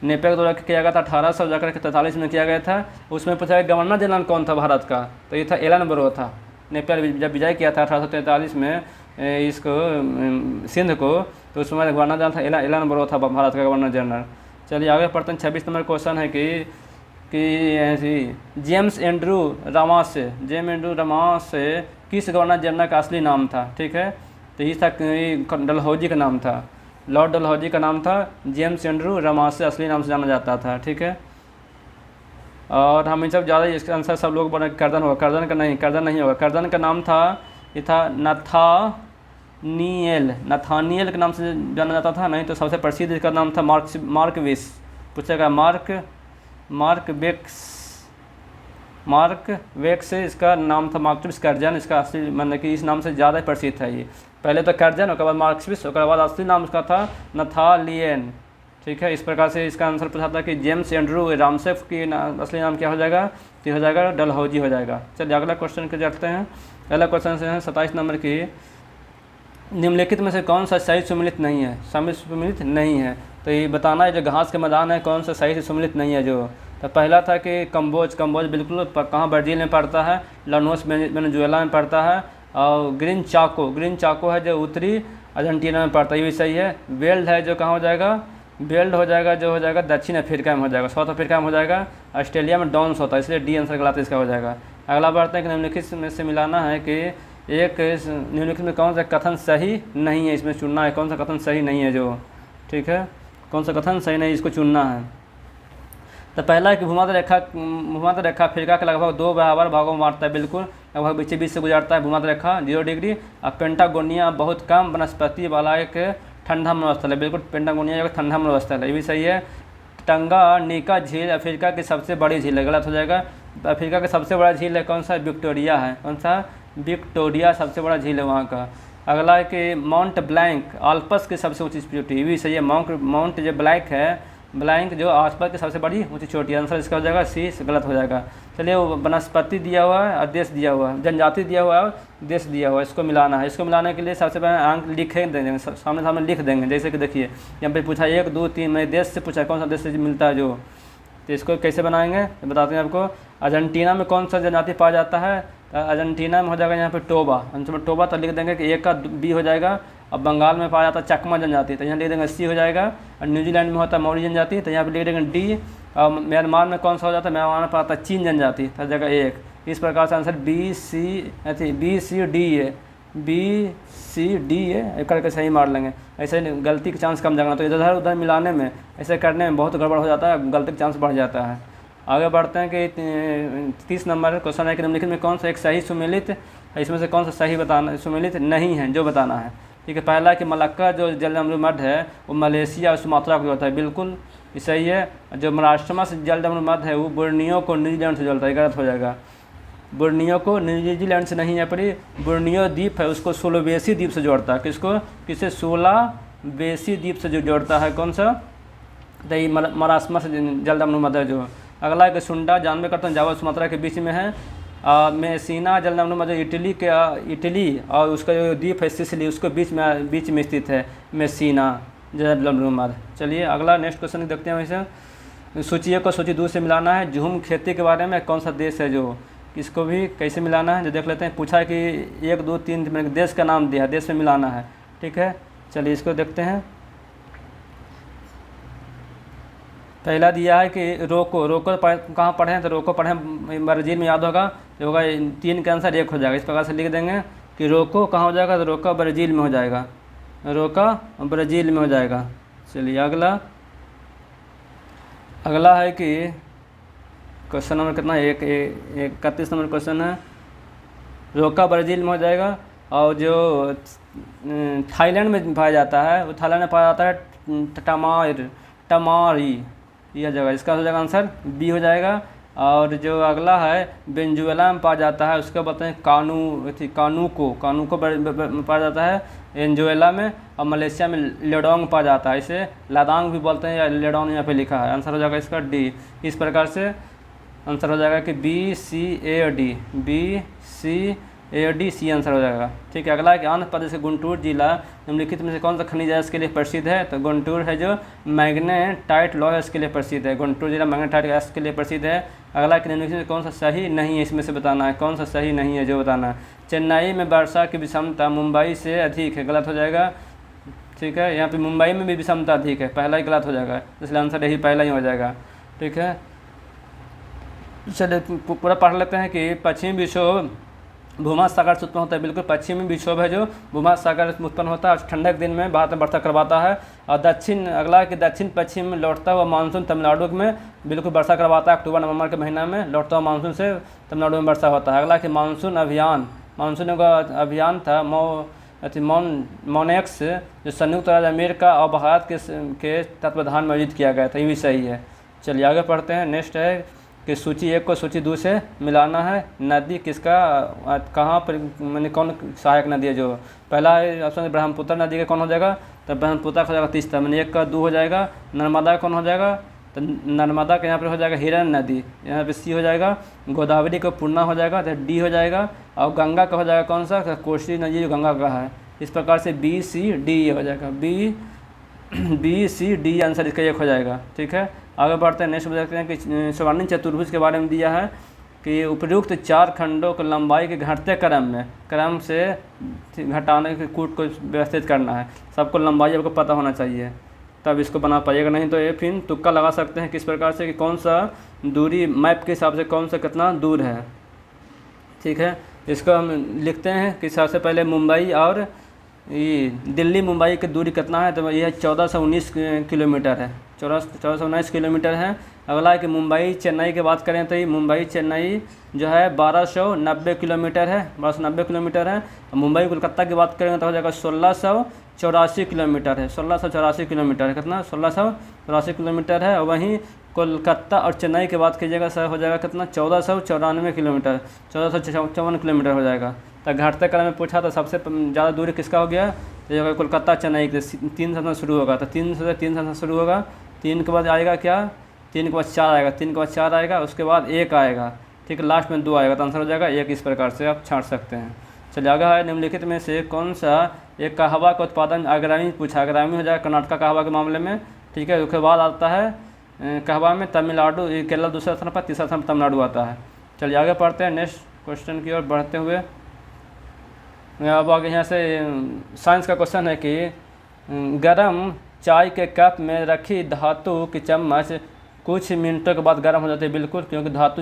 नेपियर के द्वारा किया गया था 1800 जाकर के 43 में किया गया था। उसमें पूछा गवर्नर जनरल कौन था भारत का? तो ये था एलन बरो था। नेपियर जब विजय किया था 1843 में इसको सिंध को, तो उसमें गवर्नर जनरल था एलन बरो था भारत का गवर्नर जनरल। चलिए आगे पढ़ते हैं। 26 नंबर क्वेश्चन है कि जेम्स एंड्रू रमास से किस गवर्नर जनरल का असली नाम था? ठीक है, तो ये था डलहौजी का नाम था, लॉर्ड डलहौजी का नाम था। जेम्स एंड्रू रमास से असली नाम से जाना जाता था। ठीक है, और हम इन सब ज़्यादा इसका आंसर सब लोग बोले कर्दन होगा, कर्दन नहीं होगा। कर्दन का नाम था, ये था नथानियल के नाम से जाना जाता था। नहीं तो सबसे प्रसिद्ध इसका नाम था मार्कविस। पूछेगा मार्क वेक्स इसका नाम था। मार्कविस कर्जन इसका असली मतलब कि इस नाम से ज़्यादा प्रसिद्ध है ये। पहले तो कर्जन, उसके बाद मार्कविस, उसके बाद असली नाम उसका था नथालियन। ठीक है, इस प्रकार से इसका आंसर पूछा था कि जेम्स एंड्रू रामसेफ की असली नाम क्या हो जाएगा? तो हो जाएगा डलहौजी हो जाएगा। चलिए अगला क्वेश्चन के जाते हैं। अगला क्वेश्चन से है 27 नंबर की, निम्नलिखित में से कौन सा सही सुमिलित नहीं है? तो ये बताना है जो घास के मैदान है कौन सा सही से सुमिलित नहीं है जो। तो पहला था कि कंबोज बिल्कुल कहाँ ब्राज़ील में पड़ता है, लानोस वेनेजुएला में पड़ता है। और ग्रीन चाको है जो उत्तरी अर्जेंटीना में पड़ता है, ये भी सही है। वेल्ड है जो कहाँ हो जाएगा? वेल्ड हो जाएगा जो हो जाएगा दक्षिण अफ्रीका में हो जाएगा, साउथ अफ्रीका में हो जाएगा। ऑस्ट्रेलिया में डॉन्स होता है, इसलिए डी आंसर गलत इसका हो जाएगा। अगला बढ़ते हैं कि निम्नलिखित में से मिलाना है कि निम्नलिखित में कौन सा कथन सही नहीं है, इसमें चुनना है कौन सा कथन सही नहीं है जो। ठीक है, कौन सा कथन सही नहीं, इसको चुनना है। तो पहला है कि भूमध्य रेखा अफ्रीका के लगभग 2 बराबर भागों में बांटता है, बिल्कुल लगभग बीच से गुजरता है भूमध्य रेखा 0 डिग्री। और पेंटागोनिया बहुत कम वनस्पति वाला एक ठंडा मरुस्थल है, बिल्कुल पेंटागोनिया एक ठंडा मरुस्थल है, ये भी सही है। टंगानिका झील अफ्रीका की सबसे बड़ी झील है, गलत हो जाएगा। अफ्रीका का सबसे बड़ा झील है कौन सा? विक्टोरिया है। कौन सा? विक्टोरिया सबसे बड़ा झील है वहाँ का। अगला है कि माउंट ब्लैंक आल्प्स की सबसे ऊंची चोटी, ये भी सही है। माउंट जो ब्लैंक जो आसपास की सबसे बड़ी ऊंची चोटी, आंसर इसका हो जाएगा सी, गलत हो जाएगा। चलिए वो वनस्पति दिया हुआ है और देश दिया हुआ है, जनजाति दिया हुआ है और देश दिया हुआ है, इसको मिलाना है। इसको मिलाने के लिए सबसे पहले अंक लिखे देंगे, सामने लिख देंगे। जैसे कि देखिए यहाँ पे पूछा 1 2 3 मैं देश से पूछा कौन सा देश से मिलता है जो, तो इसको कैसे बनाएंगे बताते हैं आपको। अर्जेंटीना में कौन सा जनजाति पाया जाता है? अर्जेंटीना में हो जाएगा यहाँ पे टोबा, आंसर में टोबा। तो लिख देंगे कि 1 का B हो जाएगा अब बंगाल में पाया जाता है चकमा जनजाति, तो यहाँ लिख देंगे सी हो जाएगा। और न्यूजीलैंड में होता है मौर्य जनजाति, तो यहाँ पे लिख देंगे डी। और म्यांमार में कौन सा हो जाता है, म्यांमार में पाता है चीन जनजाति, तो जगह 1। इस प्रकार से आंसर बी सी डी है, बी सी डी है करके सही मार लेंगे। ऐसे गलती का चांस कम जाएगा, तो इधर उधर मिलाने में ऐसे करने में बहुत गड़बड़ हो जाता है, गलती का चांस बढ़ जाता है। आगे बढ़ते हैं कि 30 नंबर क्वेश्चन है कि निम्नलिखित में कौन सा एक सही सुमेलित, इसमें से कौन सा सही बताना सुमेलित नहीं है जो बताना है। ठीक है, पहला कि मलक्का जो जलडमरू मध्य है वो मलेशिया और सुमात्रा को जोड़ता है, बिल्कुल सही है। जो महाराष्ट्र से जलडमरू मध्य है वो बोर्नियो को न्यूजीलैंड से जोड़ता है, गलत हो जाएगा। बोर्नियो को न्यूजीलैंड से नहीं है पर बोर्नियो द्वीप है उसको सोलावेसी द्वीप से जोड़ता है, किसको, किसे, सोलावेसी द्वीप से जो जोड़ता है, कौन सा, दही मरासमा से जलडमरू मध्य जो। अगला है कि सुंडा जानवे करते हैं जावा सुमात्रा के बीच में है। मेसीना जलडमरू मध्य इटली और उसका जो द्वीप है सिसिली उसको बीच में स्थित है मेसीना जलडमरू मध्य। चलिए अगला नेक्स्ट क्वेश्चन देखते हैं। वैसे सूची 1 को सूची 2 से मिलाना है। झूम खेती के बारे में कौन सा देश है जो, इसको भी कैसे मिलाना है जो देख लेते हैं। पूछा है कि 1 2 3 मैंने देश का नाम दिया, देश में मिलाना है। ठीक है, चलिए इसको देखते हैं। पहला दिया है कि रोको कहाँ पढ़े हैं, तो रोको पढ़े ब्राज़ील में, याद होगा, जो होगा 3 का आंसर 1 हो जाएगा। इस प्रकार से लिख देंगे कि रोको कहाँ हो जाएगा, तो रोका ब्राज़ील में हो जाएगा, रोका ब्राज़ील में हो जाएगा। चलिए अगला है कि क्वेश्चन नंबर कितना है, 31 नंबर क्वेश्चन है। रोका ब्राज़ील में हो जाएगा। और जो थाईलैंड में पाया जाता है वो थाईलैंड में पाया जाता है टमारी, यह जगह, इसका हो जाएगा आंसर बी हो जाएगा। और जो अगला है वेनेजुएला में पाया जाता है, उसका बताएं कानू को पाया जाता है वेनेजुएला में। और मलेशिया में लेडोंग पाया जाता है, इसे लादांग भी बोलते हैं या लेडोंग यहाँ पे लिखा है। आंसर हो जाएगा इसका डी। इस प्रकार से आंसर हो जाएगा कि B C A D C answer हो जाएगा। ठीक है, अगला है कि आंध्र प्रदेश के गुंटूर जिला निम्नलिखित में से कौन सा खनिज है इसके लिए प्रसिद्ध है, तो गुंटूर है जो मैग्नेटाइट लौह इसके लिए प्रसिद्ध है, गुंटूर जिला मैग्नेटाइट गैस के लिए प्रसिद्ध है। अगला कि निम्नलिखित में कौन सा सही नहीं है, इसमें से बताना है कौन सा सही नहीं है जो बताना है। चेन्नई में वर्षा की विषमता मुंबई से अधिक है, गलत हो जाएगा। ठीक है, यहाँ पे मुंबई में भी विषमता अधिक है, पहला ही गलत हो जाएगा, इसलिए आंसर यही पहला ही हो जाएगा। ठीक है, चलिए पूरा पढ़ लेते हैं कि पश्चिमी विक्षोभ भूमध्य सागर से उत्पन्न होता है, बिल्कुल पश्चिमी विक्षोभ है जो भूमध्य सागर से उत्पन्न होता है और ठंडक दिन में भारत में वर्षा करवाता है। और अगला कि दक्षिण पश्चिम में लौटता हुआ मानसून तमिलनाडु में बिल्कुल वर्षा करवाता है, अक्टूबर नवंबर के महीना में लौटता हुआ मानसून से तमिलनाडु में वर्षा होता है। अगला कि मानसून का अभियान था मोनेक्स जो संयुक्त राज्य अमेरिका और भारत के तत्वाधान में आयोजित किया गया था, ये भी सही है। चलिए आगे पढ़ते हैं। नेक्स्ट है कि सूची 1 को सूची 2 से मिलाना है। नदी किसका कहाँ पर मैंने कौन सहायक नदी है, जो पहला है ऑप्शन ब्रह्मपुत्र नदी का कौन हो जाएगा, तो ब्रह्मपुत्र का हो जाएगा 30, मैंने 1 का 2 हो जाएगा। नर्मदा कौन हो जाएगा, तो नर्मदा के यहाँ पर हो जाएगा हिरन नदी, यहाँ पे सी हो जाएगा। गोदावरी को पूर्णा हो जाएगा, तो डी हो जाएगा। और गंगा का हो जाएगा कौन सा, कोसी नदी जो गंगा का है। इस प्रकार से बी सी डी हो जाएगा, बी सी डी आंसर इसका 1 हो जाएगा। ठीक है, आगे बढ़ते हैं। नेक्स्ट देखते हैं कि स्वर्णिम चतुर्भुज के बारे में दिया है कि उपयुक्त 4 खंडों को लंबाई के घटते क्रम से घटाने के कूट को व्यवस्थित करना है। सबको लंबाई आपको पता होना चाहिए तब इसको बना पाइएगा, नहीं तो ये फिर तुक्का लगा सकते हैं किस प्रकार से कि कौन सा दूरी मैप के हिसाब से कौन सा कितना दूर है। ठीक है, इसको हम लिखते हैं कि सबसे पहले मुंबई और ये दिल्ली मुंबई की दूरी कितना है, तो यह 1419 किलोमीटर है, 1419 किलोमीटर है। अगला है कि मुंबई चेन्नई की बात करें तो ये मुंबई चेन्नई जो है 1290 किलोमीटर है, 1290 किलोमीटर है। मुंबई कोलकाता की बात करेंगे तो हो जाएगा 1684 किलोमीटर है, 1684 किलोमीटर है, कितना 1684 किलोमीटर है। और वहीं कोलकाता और चेन्नई की बात कीजिएगा सर हो जाएगा कितना 1494 किलोमीटर, 1454 किलोमीटर हो जाएगा। तो घाटते क्रम में पूछा तो सबसे ज़्यादा दूरी किसका हो गया, तो ये कोलकाता चेन्नई के 3 से शुरू होगा, तो 3 से शुरू होगा। 3 के बाद आएगा क्या, 3 के बाद 4 आएगा, 3 के बाद 4 आएगा, उसके बाद 1 आएगा। ठीक है, लास्ट में 2 आएगा, तो आंसर हो जाएगा 1। इस प्रकार से आप छाँट सकते हैं। चलिए आगे है निम्नलिखित में से कौन सा एक कहवा का उत्पादन अग्रणी पूछा, अग्रणी हो जाएगा कर्नाटका कहवा के मामले में। ठीक है, उसके बाद आता है कहवा में तमिलनाडु, केरला दूसरा स्थान पर, तीसरा स्थान पर तमिलनाडु आता है। चलिए आगे पढ़ते हैं नेक्स्ट क्वेश्चन की ओर बढ़ते हुए। अब आगे यहाँ से साइंस का क्वेश्चन है कि गरम चाय के कप में रखी धातु की चम्मच कुछ मिनटों के बाद गर्म हो जाती है। बिल्कुल, क्योंकि धातु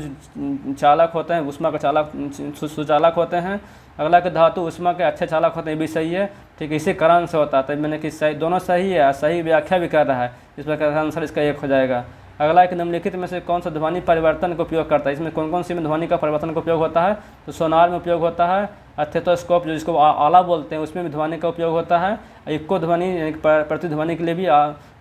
चालक होते हैं, ऊष्मा का चालक सुचालक होते हैं। अगला कि धातु ऊष्मा के अच्छे चालक होते हैं, ये भी सही है। ठीक है, इसी कारण से होता है। तो मैंने कि सही, दोनों सही है, सही व्याख्या भी कर रहा है। इस प्रकार आंसर इसका एक हो जाएगा। अगला एक निम्नलिखित में से कौन सा ध्वनि परिवर्तन का उपयोग करता है? इसमें कौन कौन सी में ध्वनि का परिवर्तन का उपयोग होता है? तो सोनार में उपयोग होता है, स्टेथोस्कोप जो जिसको आला बोलते हैं उसमें भी ध्वनि का उपयोग होता है, इक्को ध्वनि प्रतिध्वनि के लिए भी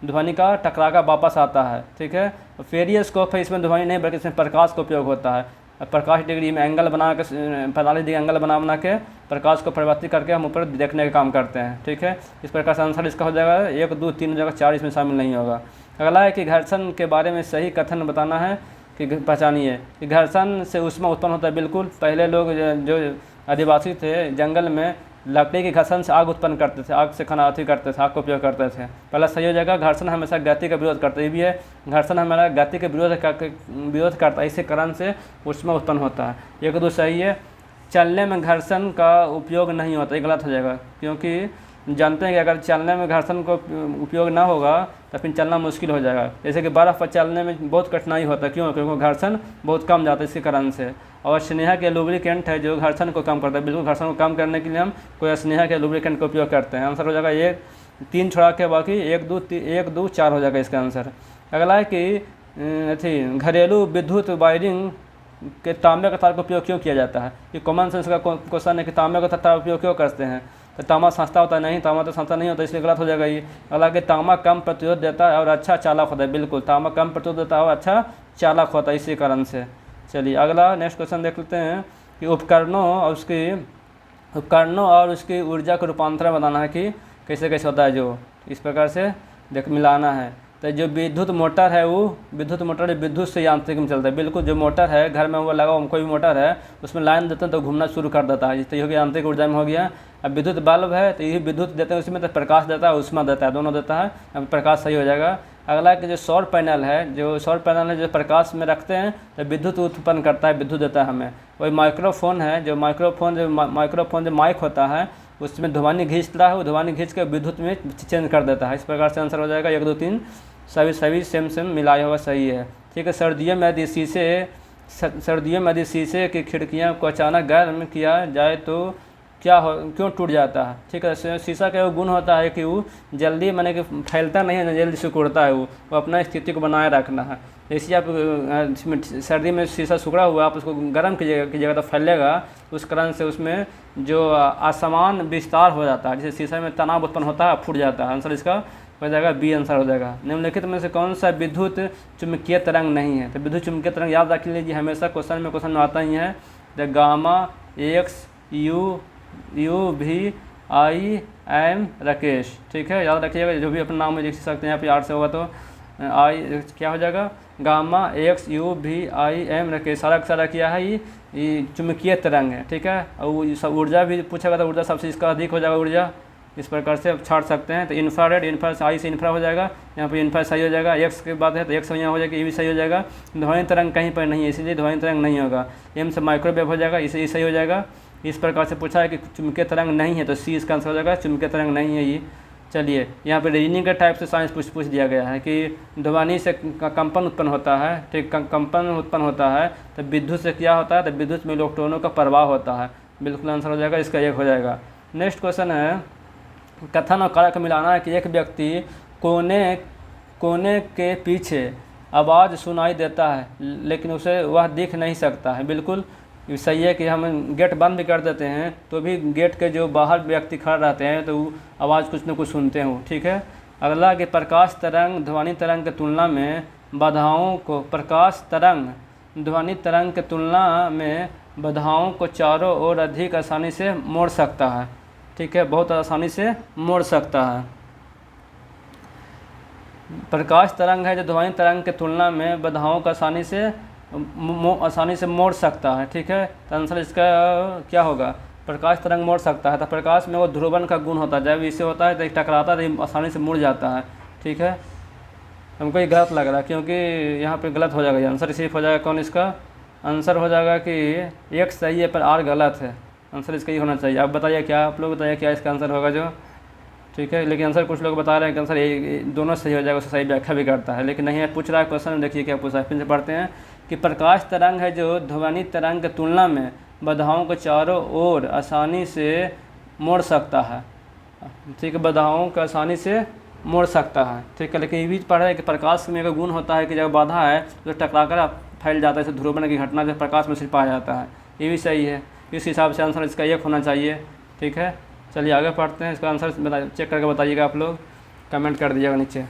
ध्वनि का टकरा का वापस आता है। ठीक है, फेरियोस्कोप है, इसमें ध्वनि नहीं बल्कि इसमें प्रकाश का उपयोग होता है। प्रकाश डिग्री में एंगल बना के 45 डिग्री एंगल बना के प्रकाश को परिवर्तित करके हम ऊपर देखने का काम करते हैं। ठीक है, इस प्रकार से आंसर इसका हो जाएगा 1, 2, 3 हो जाएगा, 4 इसमें शामिल नहीं होगा। अगला है कि घर्षण के बारे में सही कथन बताना है कि पहचानिए कि घर्षण से ऊष्मा उत्पन्न होता है। बिल्कुल, पहले लोग जो आदिवासी थे जंगल में लकड़ी के घर्षण से आग उत्पन्न करते थे, आग से खाना अथी करते थे, आग का उपयोग करते थे। पहला सही हो जाएगा, घर्षण हमेशा गति का विरोध करता है। ये भी है, घर्षण हमारा गति के विरोध करता है, इसी कारण से ऊष्मा उत्पन्न होता है। 1, 2 सही है। चलने में घर्षण का उपयोग नहीं होता, ये गलत हो जाएगा, क्योंकि जानते हैं कि अगर चलने में घर्षण को उपयोग ना होगा तो फिर चलना मुश्किल हो जाएगा। जैसे कि बर्फ़ पर चलने में बहुत कठिनाई होता है, क्यों? क्योंकि घर्षण बहुत कम जाता है, इसी कारण से। और स्नेहा के लुब्रिकेंट है जो घर्षण को कम करता है। बिल्कुल, घर्षण को कम करने के लिए हम कोई स्नेहा के लुब्रिकेंट का उपयोग करते हैं। आंसर हो जाएगा 1, 3 छोड़ा के बाकी 1, 2, 4 हो जाएगा इसका आंसर। अगला है कि घरेलू विद्युत वायरिंग के तांबे का तार का उपयोग क्यों किया जाता है? ये कॉमन सेंस का क्वेश्चन है कि तांबे का तार का उपयोग क्यों करते हैं? तो तांबा सस्ता होता है, नहीं, तांबा तो सस्ता नहीं होता, इसलिए गलत हो जाएगा ये। हालांकि तांबा कम प्रतिरोध देता है और अच्छा चालक होता है। बिल्कुल, तांबा कम प्रतिरोध देता है और अच्छा चालक होता है, इसी कारण से। चलिए अगला नेक्स्ट क्वेश्चन देख लेते हैं कि उपकरणों और उसकी ऊर्जा को रूपांतरण बताना है कि कैसे कैसे होता है, जो इस प्रकार से मिलाना है। तो जो विद्युत मोटर है वो विद्युत मोटर विद्युत से यांत्रिक में चलता है। बिल्कुल, जो मोटर है घर में वो लगा हुआ कोई भी मोटर है उसमें लाइन देते हैं तो घूमना शुरू कर देता है, जिससे ये हो गया यांत्रिक ऊर्जा में हो गया। अब विद्युत बल्ब है तो यही विद्युत देते हैं, उसमें तो प्रकाश देता है, ऊष्मा देता है, दोनों देता है। अब प्रकाश सही हो जाएगा। अगला कि जो सौर पैनल है जो प्रकाश में रखते हैं तो विद्युत उत्पन्न करता है, विद्युत देता है हमें। वही माइक्रोफोन है, जो माइक्रोफोन जो माइक होता है उसमें ध्वनि खींचता है, वो ध्वनि खींच के विद्युत में चेंज कर देता है। इस प्रकार से आंसर हो जाएगा 1, 2, 3 सभी सेम मिलाया हुआ सही है। ठीक है, सर्दियों में यदि शीशे की खिड़कियां को अचानक गर्म किया जाए तो क्यों टूट जाता है? ठीक है, शीशा का वो गुण होता है कि वो जल्दी माने कि फैलता नहीं है, जल्दी सिकुड़ता है, वो अपना स्थिति को बनाए रखना है। जैसे आप सर्दी में शीशा सिकुड़ा हुआ आप उसको गर्म कीजिएगा तो फैलेगा, उस कारण से उसमें जो असमान विस्तार हो जाता है, जैसे शीशा में तनाव उत्पन्न होता है, फूट जाता है। आंसर इसका हो जाएगा बी आंसर हो जाएगा। निम्नलिखित में से कौन सा विद्युत चुम्बकीय तरंग नहीं है? तो विद्युत चुम्बकीय तरंग याद रख लीजिए, हमेशा क्वेश्चन में आता ही है। द गामा एक्स यू भी आई एम राकेश। ठीक है, याद रखिएगा, जो भी अपना नाम में लिख सकते हैं, यहाँ पे 8 से होगा तो आई क्या हो जाएगा, गामा एक्स यू भी आई एम राकेश। सारा किया है ये चुम्बकीय तरंग है। ठीक है, और सब ऊर्जा भी पूछेगा तो ऊर्जा सबसे इसका अधिक हो जाएगा ऊर्जा, इस प्रकार से आप छाड़ सकते हैं। तो इंफ्रारेड से आई से इंफ्रा हो जाएगा, यहाँ पर इंफ्रा सही हो जाएगा। एक्स के बाद है तो एक्स यहाँ हो जाएगा, ये भी सही हो जाएगा। ध्वनि तरंग कहीं पर नहीं है, इसीलिए ध्वनि तरंग नहीं होगा। एम से माइक्रोवेव हो जाएगा, इसे सही हो जाएगा। इस प्रकार से पूछा है कि चुम्बकीय तरंग नहीं है तो सी इसका आंसर हो जाएगा, चुम्बकीय तरंग नहीं है ये। चलिए यहाँ पे रीजनिंग के टाइप से साइंस पूछ दिया गया है कि ध्वनि से कंपन उत्पन्न होता है। ठीक, कंपन उत्पन्न होता है तो विद्युत से क्या होता है, तो विद्युत में इलेक्ट्रॉनों का प्रवाह होता है। बिल्कुल आंसर हो जाएगा, इसका 1 हो जाएगा। नेक्स्ट क्वेश्चन है, कथन और कारक मिलाना है कि एक व्यक्ति कोने के पीछे आवाज़ सुनाई देता है लेकिन उसे वह दिख नहीं सकता है। बिल्कुल सही है कि हम गेट बंद भी कर देते हैं तो भी गेट के जो बाहर व्यक्ति खड़ा रहते हैं तो वो आवाज़ कुछ न कुछ सुनते हो। ठीक है, अगला कि प्रकाश तरंग ध्वनि तरंग की तुलना में ध्वनि तरंग की तुलना में बाधाओं को चारों ओर अधिक आसानी से मोड़ सकता है। ठीक है, बहुत आसानी से मोड़ सकता है। प्रकाश तरंग है जो ध्वनि तरंग की तुलना में बाधाओं को आसानी से मोड़ सकता है। ठीक है, तो आंसर इसका क्या होगा, प्रकाश तरंग मोड़ सकता है। तो प्रकाश में वो ध्रुवन का गुण होता है, जब इसे होता है तो टकराता है तो आसानी से मुड़ जाता है। ठीक है, हमको ये गलत लग रहा है क्योंकि यहाँ पे गलत हो जाएगा, आंसर सिर्फ हो जाएगा कौन, इसका आंसर हो जाएगा कि एक सही है पर आर गलत है। आंसर इसका ही होना चाहिए। आप बताइए क्या, आप लोग बताइए क्या इसका आंसर होगा जो, ठीक है। लेकिन आंसर कुछ लोग बता रहे हैं कि आंसर ये दोनों सही हो जाएगा, उससे सही व्याख्या भी करता है, लेकिन नहीं है। पूछ रहा है क्वेश्चन, देखिए क्या पूछा है, फिर से पढ़ते हैं कि प्रकाश तरंग है जो ध्वनि तरंग की तुलना में बाधाओं को चारों ओर आसानी से मोड़ सकता है, ठीक है, बाधाओं को आसानी से मोड़ सकता है, ठीक है। लेकिन ये भी पढ़ा है कि प्रकाश में एक गुण होता है कि जब बाधा है तो टकराकर फैल जाता है, जैसे ध्रुवण की घटना जो प्रकाश में सिर्फ पाया जाता है। ये भी सही है, इस हिसाब से आंसर इसका एक होना चाहिए, ठीक है। चलिए आगे पढ़ते हैं, इसका आंसर चेक करके बताइएगा, आप लोग कमेंट कर दीजिएगा नीचे।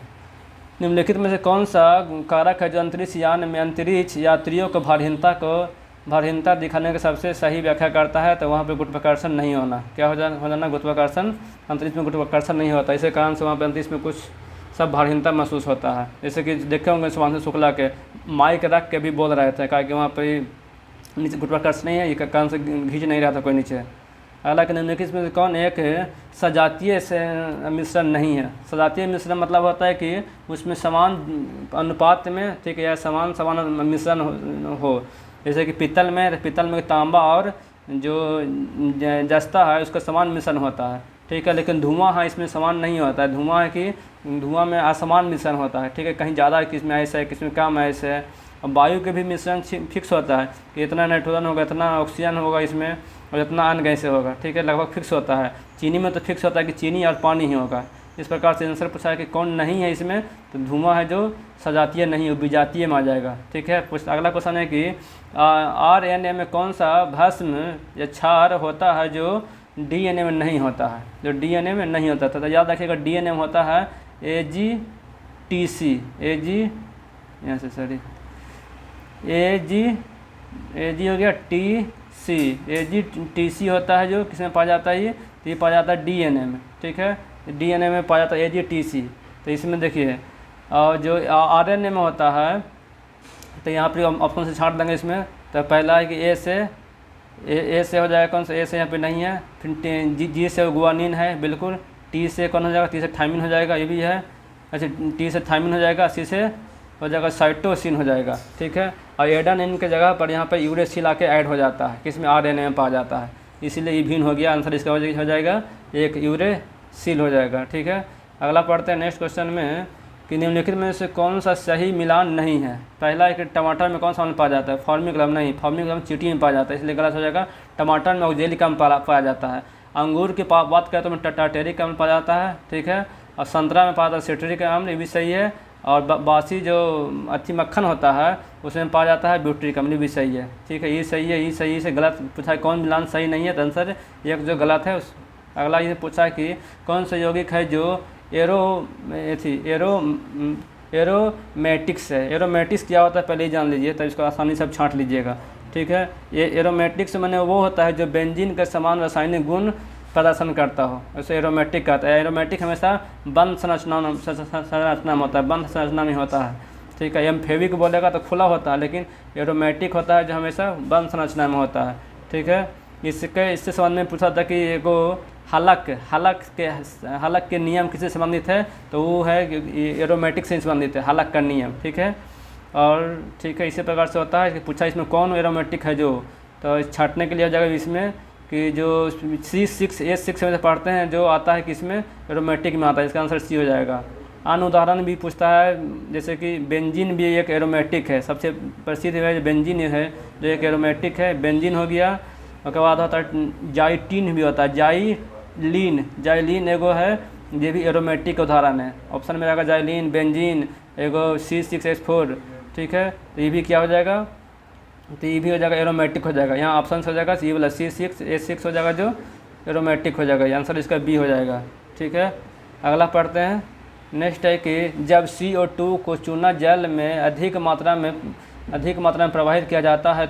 निम्नलिखित में से कौन सा कारक है जो अंतरिक्ष यान में अंतरिक्ष यात्रियों को भारहीनता दिखाने की सबसे सही व्याख्या करता है? तो वहाँ पे गुरुत्वाकर्षण नहीं होना। क्या हो जाना? गुरुत्वाकर्षण। अंतरिक्ष में गुरुत्वाकर्षण नहीं होता, इसी कारण से वहाँ पे अंतरिक्ष में कुछ सब भारहीनता महसूस होता है। जैसे कि देखे होंगे शुभांशु शुक्ला के माइक रख के भी बोल रहे थे, कहा कि वहाँ पर नीचे गुरुत्वाकर्षण नहीं है, ये कान से खींच नहीं रहा था कोई नीचे। अगला कि निम्नलिखित में कौन एक सजातीय से मिश्रण नहीं है? सजातीय मिश्रण मतलब होता है कि उसमें समान अनुपात में, ठीक है, या समान मिश्रण हो। जैसे कि पीतल में तांबा और जो जस्ता है उसका समान मिश्रण होता है, ठीक है। लेकिन धुआं है इसमें समान नहीं होता है, धुआं है कि धुआं में असमान मिश्रण होता है, ठीक है। कहीं ज़्यादा किसमें ऐसा है, किसमें कम ऐसे है। और वायु के भी मिश्रण फिक्स होता है कि इतना नाइट्रोजन होगा, इतना ऑक्सीजन होगा इसमें, और इतना अन्य गैसें होगा, ठीक है, लगभग फिक्स होता है। चीनी में तो फिक्स होता है कि चीनी और पानी ही होगा। इस प्रकार से आंसर पूछा है कि कौन नहीं है इसमें, तो धुआं है जो सजातीय नहीं, वो विजातीय में आ जाएगा, ठीक है। अगला क्वेश्चन है कि RNA में कौन सा भस्म या क्षार होता है जो DNA में नहीं होता है? जो DNA में नहीं होता था, तो याद रखिएगा DNA में होता है AGTC, यहाँ से सॉरी AG हो गया TC, AGTC होता है जो किसमें पाया जाता है? ये पाया जाता है DNA में, ठीक है, DNA में पाया जाता है AGTC। तो इसमें देखिए, और जो RNA में होता है, तो यहाँ पर ऑप्शन से छाट देंगे इसमें। तो पहला है कि ए से हो जाएगा, कौन सा? ए से यहाँ पे नहीं है। फिर जी से गुआनिन है बिल्कुल। टी से कौन हो जाएगा? टी से थायमिन हो जाएगा, ये भी है। अच्छा, टी से थायमिन हो जाएगा, सी से हो जाएगा साइटोसिन हो जाएगा, ठीक है। और एडेनिन के जगह पर यहाँ पर यूरेसिल आके ऐड हो जाता है, किसमें? RNA में पाया जाता है, इसीलिए ये भिन्न हो गया। आंसर इसका हो जाएगा एक यूरेसिल हो जाएगा, ठीक है। अगला पढ़ते हैं नेक्स्ट क्वेश्चन में कि निम्नलिखित में से कौन सा सही मिलान नहीं है? पहला है कि टमाटर में कौन सा अम्ल पाया जाता है? फॉर्मिक अम्ल नहीं, फॉर्मिक अम्ल चींटी में पाया जाता है, इसलिए गलत हो जाएगा। टमाटर में ऑक्जेलिक अम्ल पाया जाता है। अंगूर की बात करें तो में टार्टेरिक अम्ल पाया जाता है, ठीक है। और संतरा में पाया जाता है सिट्रिक अम्ल, ये भी सही है। और बासी जो अच्छी मक्खन होता है उसमें पाया जाता है ब्यूट्रिक अम्ल, भी सही है, ठीक है। ये सही है, ये सही से गलत पूछा है कौन मिलान सही नहीं है, तो आंसर एक जो गलत है उस। अगला ये पूछा है कि कौन सा यौगिक है जो एरोमेटिक्स है? एरोमेटिक्स क्या होता है पहले ही जान लीजिए, तो इसको आसानी से छांट लीजिएगा, ठीक है। ये एरोमेटिक्स मैंने वो होता है जो बेंजीन के समान रासायनिक गुण प्रदर्शन करता हो, उसे एरोमेटिक कहता है। एरोमेटिक हमेशा बंद संरचना में होता है, बंद संरचना में होता है, ठीक है। एम्फेविक बोलेगा तो खुला होता है, लेकिन एरोमेटिक होता है जो हमेशा बंद संरचना में होता है, ठीक है। इससे संबंध में पूछा था कि एगो हलक के नियम किससे संबंधित है? तो वो है एरोमेटिक से संबंधित है, हलक का नियम, ठीक है। और ठीक है, इसी प्रकार से होता है कि पूछा इसमें कौन एरोमेटिक है जो, तो छाँटने के लिए हो जाएगा इसमें कि जो C6H6 में से पढ़ते हैं जो आता है कि इसमें एरोमेटिक में आता है, इसका आंसर सी हो जाएगा। अन्य उदाहरण भी पूछता है, जैसे कि बेंजीन भी एक एरोमेटिक है, सबसे प्रसिद्ध है बेंजीन है जो एक एरोमेटिक है, बेंजीन हो गया। उसके बाद होता है जाइटीन भी होता है, जाइलीन एगो है, ये भी एरोमेटिक उदाहरण है। ऑप्शन में रहेगा जाइलीन, बेंजीन, एगो C6H4, ठीक है। तो ये भी क्या हो जाएगा? तो ये भी हो जाएगा एरोमेटिक हो जाएगा। यहाँ ऑप्शन हो जाएगा ये वाला C6H6 हो जाएगा जो एरोमेटिक हो जाएगा, आंसर इसका बी हो जाएगा, ठीक है। अगला पढ़ते हैं। नेक्स्ट है कि जब CO2 को चूना जल में अधिक मात्रा में प्रवाहित किया जाता है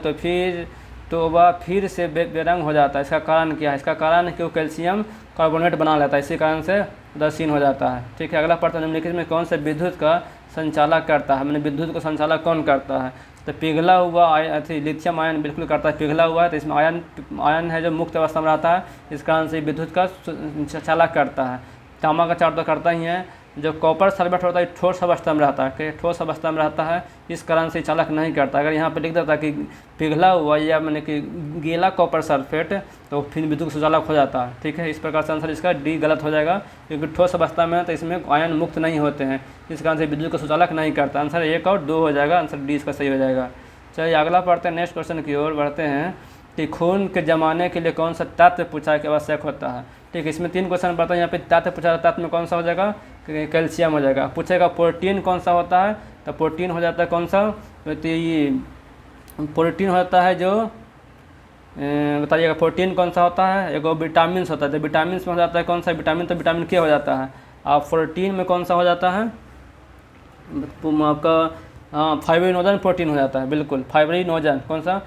तो वह फिर से बेरंग हो जाता है। इसका कारण क्या है? इसका कारण है कि वो कैल्शियम कार्बोनेट बना लेता है, इसी कारण से उदासीन हो जाता है, ठीक है। अगला पढ़ते हैं निम्नलिखित में कौन से विद्युत का संचालक करता है? मैंने विद्युत का संचालक कौन करता है? तो पिघला हुआ लिथियम आयन बिल्कुल करता है, पिघला हुआ है तो इसमें आयन है जो मुक्त अवस्था में रहता है, इस कारण से विद्युत का संचालक करता है। तांबा का चार्ज तो करता ही है, जो कॉपर सल्फेट होता है ठोस अवस्था में रहता है, कि ठोस अवस्था में रहता है, इस कारण से चालक नहीं करता। अगर यहाँ पर लिख देता कि पिघला हुआ या मैंने कि गीला कॉपर सल्फेट, तो फिर विद्युत सुचालक हो जाता है। ठीक है, इस प्रकार से आंसर इसका डी गलत हो जाएगा, क्योंकि ठोस अवस्था में तो इसमें आयन मुक्त नहीं होते हैं, इस कारण से विद्युत का सुचालक नहीं करता। आंसर 1 और 2 हो जाएगा, आंसर डी इसका सही हो जाएगा। चलिए अगला पढ़ते हैं, नेक्स्ट क्वेश्चन की ओर बढ़ते हैं कि खून के जमाने के लिए कौन सा तत्व पूछा के आवश्यक होता है। ठीक है, इसमें 3 क्वेश्चन पढ़ते हैं। यहाँ पे तत्व पूछा, तत्व में कौन सा हो जाएगा, कैल्शियम हो जाएगा। पूछेगा प्रोटीन कौन सा होता है, तो प्रोटीन हो जाता है कौन सा, तो ये प्रोटीन हो जाता है जो बताइएगा प्रोटीन कौन सा होता है, एगो विटामिन होता है, तो विटामिन में हो जाता है कौन सा विटामिन, तो विटामिन के हो जाता है। और प्रोटीन में कौन सा हो जाता है आपका, हाँ फाइब्रिनोजन प्रोटीन हो जाता है, बिल्कुल फाइब्रिनोजन, कौन सा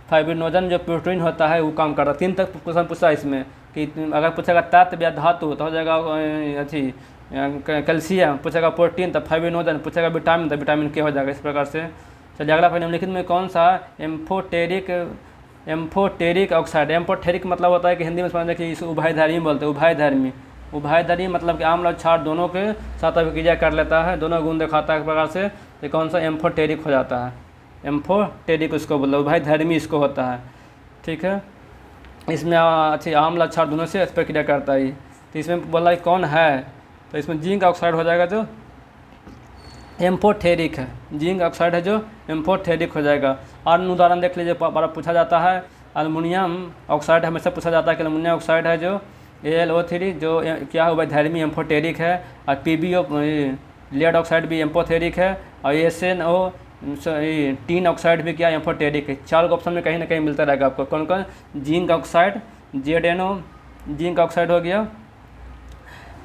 फाइब्रिनोजन जो प्रोटीन होता है वो काम करता है। 3 तक क्वेश्चन पूछा इसमें कि अगर पूछेगा तत्व या धातु तो हो जाएगा अथी कैल्शियम, पूछेगा प्रोटीन तो फाइब्रिनोजन, पूछेगा विटामिन तो विटामिन के हो जाएगा, इस प्रकार से। चलिए अगला निम्नलिखित में कौन सा एम्फोटेरिक ऑक्साइड, एम्फोटेरिक मतलब होता है कि हिंदी में समझते हैं कि इसे उभयधर्मी बोलते हैं, उभयधर्मी मतलब कि आम्ल और क्षार दोनों के साथ अभिक्रिया कर लेता है, दोनों गुण दिखाता है, एक प्रकार से ये कौन सा एम्फोटेरिक हो जाता है, एम्फोटेरिक उसको बोलते हैं, उभयधर्मी इसको होता है। ठीक है, इसमें अच्छी आम्ल क्षार दोनों से प्रक्रिया करता है। तो इसमें बोला कौन है, तो इसमें जिंक ऑक्साइड हो जाएगा जो एम्फोटेरिक है, जिंक ऑक्साइड है जो एम्फोटेरिक हो जाएगा। और उदाहरण देख लीजिए, बार पूछा जाता है एल्युमिनियम ऑक्साइड हमेशा पूछा जाता है कि एल्युमिनियम ऑक्साइड है जो AlO3 जो क्या है उभयधर्मी एम्फोटेरिक है, और PbO लेड ऑक्साइड भी एम्फोटेरिक है, और SnO टीन ऑक्साइड भी क्या एम्फोटेरिक है। 4 ऑप्शन में कहीं ना कहीं मिलता रहेगा आपको, कौन कौन, zinc oxide, ZnO zinc oxide हो गया,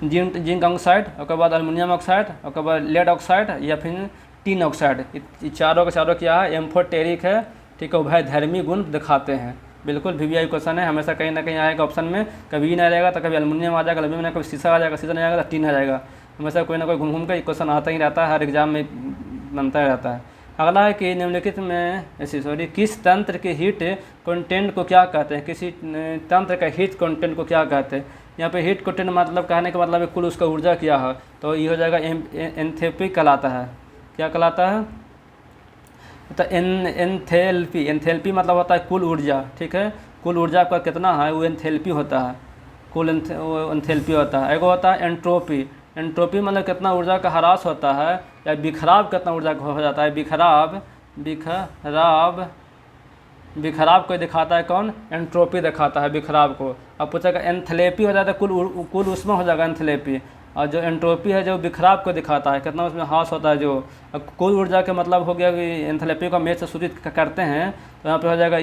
जिंक ऑक्साइड, उसके बाद एल्युमिनियम ऑक्साइड, उसके बाद लेड ऑक्साइड या फिर टीन ऑक्साइड, ये चारों के चारों क्या है एम्फोटेरिक है। ठीक है, उभयधर्मी गुण दिखाते हैं, बिल्कुल VVI क्वेश्चन है, हमेशा कहीं ना कहीं आएगा ऑप्शन में, कभी नहीं रहेगा तो कभी एल्युमिनियम आ जाएगा, एल्युमिनियम कभी शीशा आ जाएगा, शीशा नहीं आएगा तो टीन आ जाएगा, हमेशा कोई ना कोई घूम घूम कर क्वेश्चन आता ही रहता है, हर एग्जाम में बनता ही रहता है। अगला है कि निम्नलिखित में किस तंत्र के हीट कंटेंट को क्या कहते हैं, किसी तंत्र का हीट कंटेंट को क्या कहते हैं। यहाँ पे हीट कंटेंट मतलब कहने का मतलब है कुल उसका ऊर्जा क्या है, तो ये हो जाएगा एंथैल्पी कहलाता है। क्या कहलाता है, तो एंथैल्पी मतलब होता है कुल ऊर्जा। ठीक है, कुल ऊर्जा का कितना है वो एंथैल्पी होता है, कुल एंथैल्पी होता है। एगो होता है एंट्रोपी, एंट्रोपी मतलब कितना ऊर्जा का ह्रास होता है, या बिखराव कितना ऊर्जा हो जाता है, बिखराव को दिखाता है कौन, एंट्रोपी दिखाता है बिखराव को। अब पूछेगा एंथैल्पी हो जाता है कुल उसमें हो जाएगा एंथैल्पी, और जो एंट्रोपी है जो बिखराव को दिखाता है कितना उसमें ह्रास होता है। जो कुल ऊर्जा के मतलब हो गया कि एंथैल्पी को मेथ से सूचित करते हैं, तो यहाँ पे हो जाएगा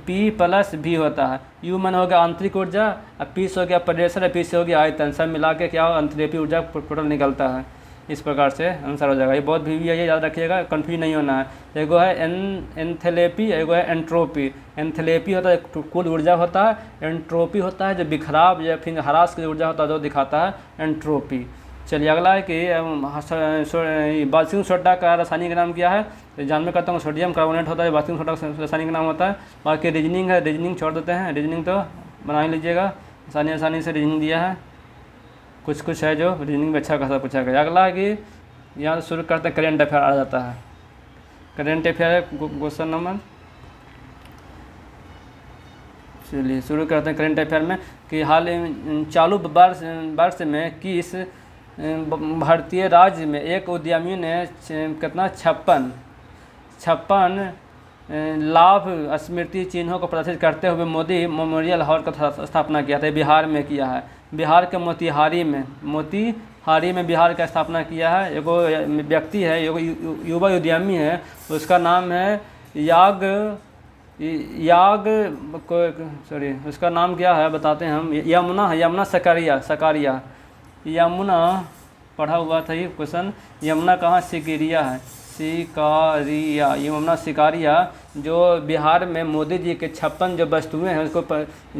P+V होता है। U मन हो गया आंतरिक ऊर्जा, और P से हो गया प्रेशर, P से हो गया आयतन, सब मिला के क्या एंथैल्पी ऊर्जा टोटल निकलता है। इस प्रकार से आंसर हो जाएगा। ये बहुत VVI है, याद रखिएगा, कन्फ्यूज नहीं होना है। एगो है एंथैल्पी, एगो है एंट्रोपी। एंथैल्पी होता है कुल ऊर्जा होता है, एंट्रोपी होता है जो बिखराव या फिर ह्रास की ऊर्जा होता है जो दिखाता है एंट्रोपी। चलिए अगला है कि बासिंग सोडा का रासायनिक नाम क्या है, तो जानबे करता हूँ सोडियम कार्बोनेट होता है, बासिंग सोडा का रासायनिक नाम होता है। बाकी रीजनिंग है, रीजनिंग छोड़ देते हैं, रीजनिंग तो बना ही लीजिएगा, आसानी से रीजनिंग दिया है, कुछ है जो रीजनिंग में अच्छा खासा पूछा गया। अगला है कि यहाँ से शुरू करते हैं, करेंट अफेयर आ जाता है। करेंट अफेयर क्वेश्चन नंबर, चलिए शुरू करते हैं करेंट अफेयर में कि हाल चालू वर्ष में किस भारतीय राज्य में एक उद्यमी ने कितना 56 लाभ स्मृति चिन्हों को प्रदर्शित करते हुए मोदी मेमोरियल हॉल का स्थापना किया था। बिहार में किया है, बिहार के मोतिहारी में बिहार का स्थापना किया है। एगो व्यक्ति है, एगो युवा उद्यमी है, उसका नाम है उसका नाम क्या है बताते हैं हम, यमुना सकारिया यमुना पढ़ा हुआ था ये क्वेश्चन। यमुना कहाँ, सिकारिया है, यमुना सिकारिया, जो बिहार में मोदी जी के 56 जो वस्तुएं हैं उसको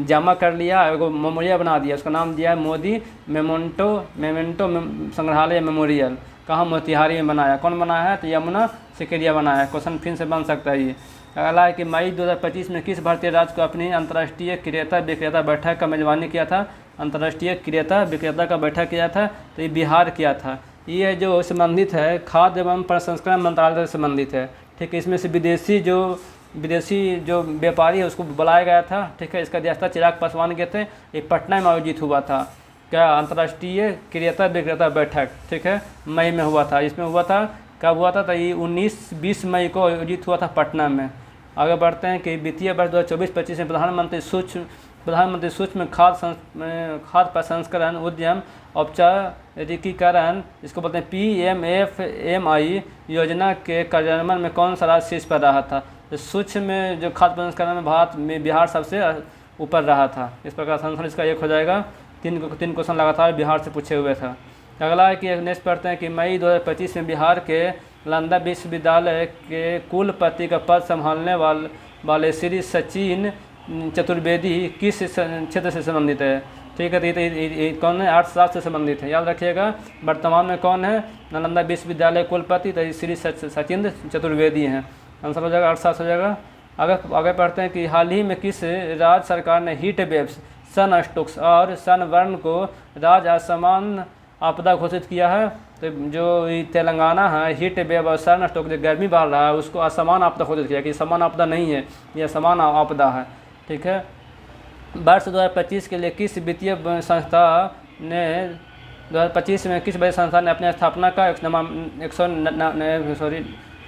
जमा कर लिया, एगो मेमोरियल बना दिया, उसका नाम दिया है मोदी मेमेंटो संग्रहालय मेमोरियल। कहाँ, मोतिहारी में बनाया। कौन बनाया है, तो यमुना सिकारिया बनाया है। क्वेश्चन फिर से बन सकता है ये। अगला है कि मई 2025 में किस भारतीय राज्य को अपनी अंतर्राष्ट्रीय क्रेता विक्रेता बैठक का मेजबानी किया था, अंतर्राष्ट्रीय क्रेता विक्रेता का बैठक किया था, तो ये बिहार किया था। ये जो संबंधित है खाद्य एवं प्रसंस्करण मंत्रालय से संबंधित है, ठीक है। इसमें से विदेशी जो व्यापारी है उसको बुलाया गया था, ठीक है। इसका अध्यक्षता चिराग पासवान के थे। ये पटना में आयोजित हुआ था, क्या, अंतर्राष्ट्रीय क्रेता विक्रेता बैठक, ठीक है, मई में हुआ था। इसमें हुआ था, कब हुआ था, तो ये 19-20 मई को आयोजित हुआ था पटना में। आगे बढ़ते हैं कि वित्तीय वर्ष 2024-25 में प्रधानमंत्री सूक्ष्म खाद्य प्रसंस्करण उद्यम औपचारिकीकरण, इसको बोलते हैं PMFMI योजना के कार्यान्वयन में कौन सा राज्य शीर्ष पर रहा था। तो सूक्ष्म जो खाद्य प्रसंस्करण में भारत में बिहार सबसे ऊपर रहा था। इस प्रकार से आंसर इसका एक हो जाएगा। तीन क्वेश्चन लगातार बिहार से पूछे हुए था। अगला है कि नेक्स्ट पढ़ते हैं कि मई 2025 में बिहार के नालंदा विश्वविद्यालय के कुलपति का पद संभालने वाले श्री सचिन चतुर्वेदी किस क्षेत्र से संबंधित है, ठीक है। तो ये कौन है, अर्थशास्त्र से संबंधित है, याद रखिएगा। वर्तमान में कौन है, नालंदा विश्वविद्यालय कुलपति, तो श्री सचिन चतुर्वेदी हैं। आंसर हो जाएगा अर्थशास्त्र हो जाएगा। आगे पढ़ते हैं कि हाल ही में किस राज्य सरकार ने हीट वेव्स, सन स्ट्रोक्स और सनबर्न को राज्य असमान आपदा घोषित किया है। तो जो तेलंगाना है, हीट वेव और सन स्ट्रोक जो गर्मी बढ़ रहा है उसको असमान आपदा घोषित किया कि समान आपदा नहीं है, यह समान आपदा है, ठीक है। वर्ष 2025 के लिए किस वित्तीय संस्था ने 2025 में किस वित्तीय संस्था ने अपनी स्थापना का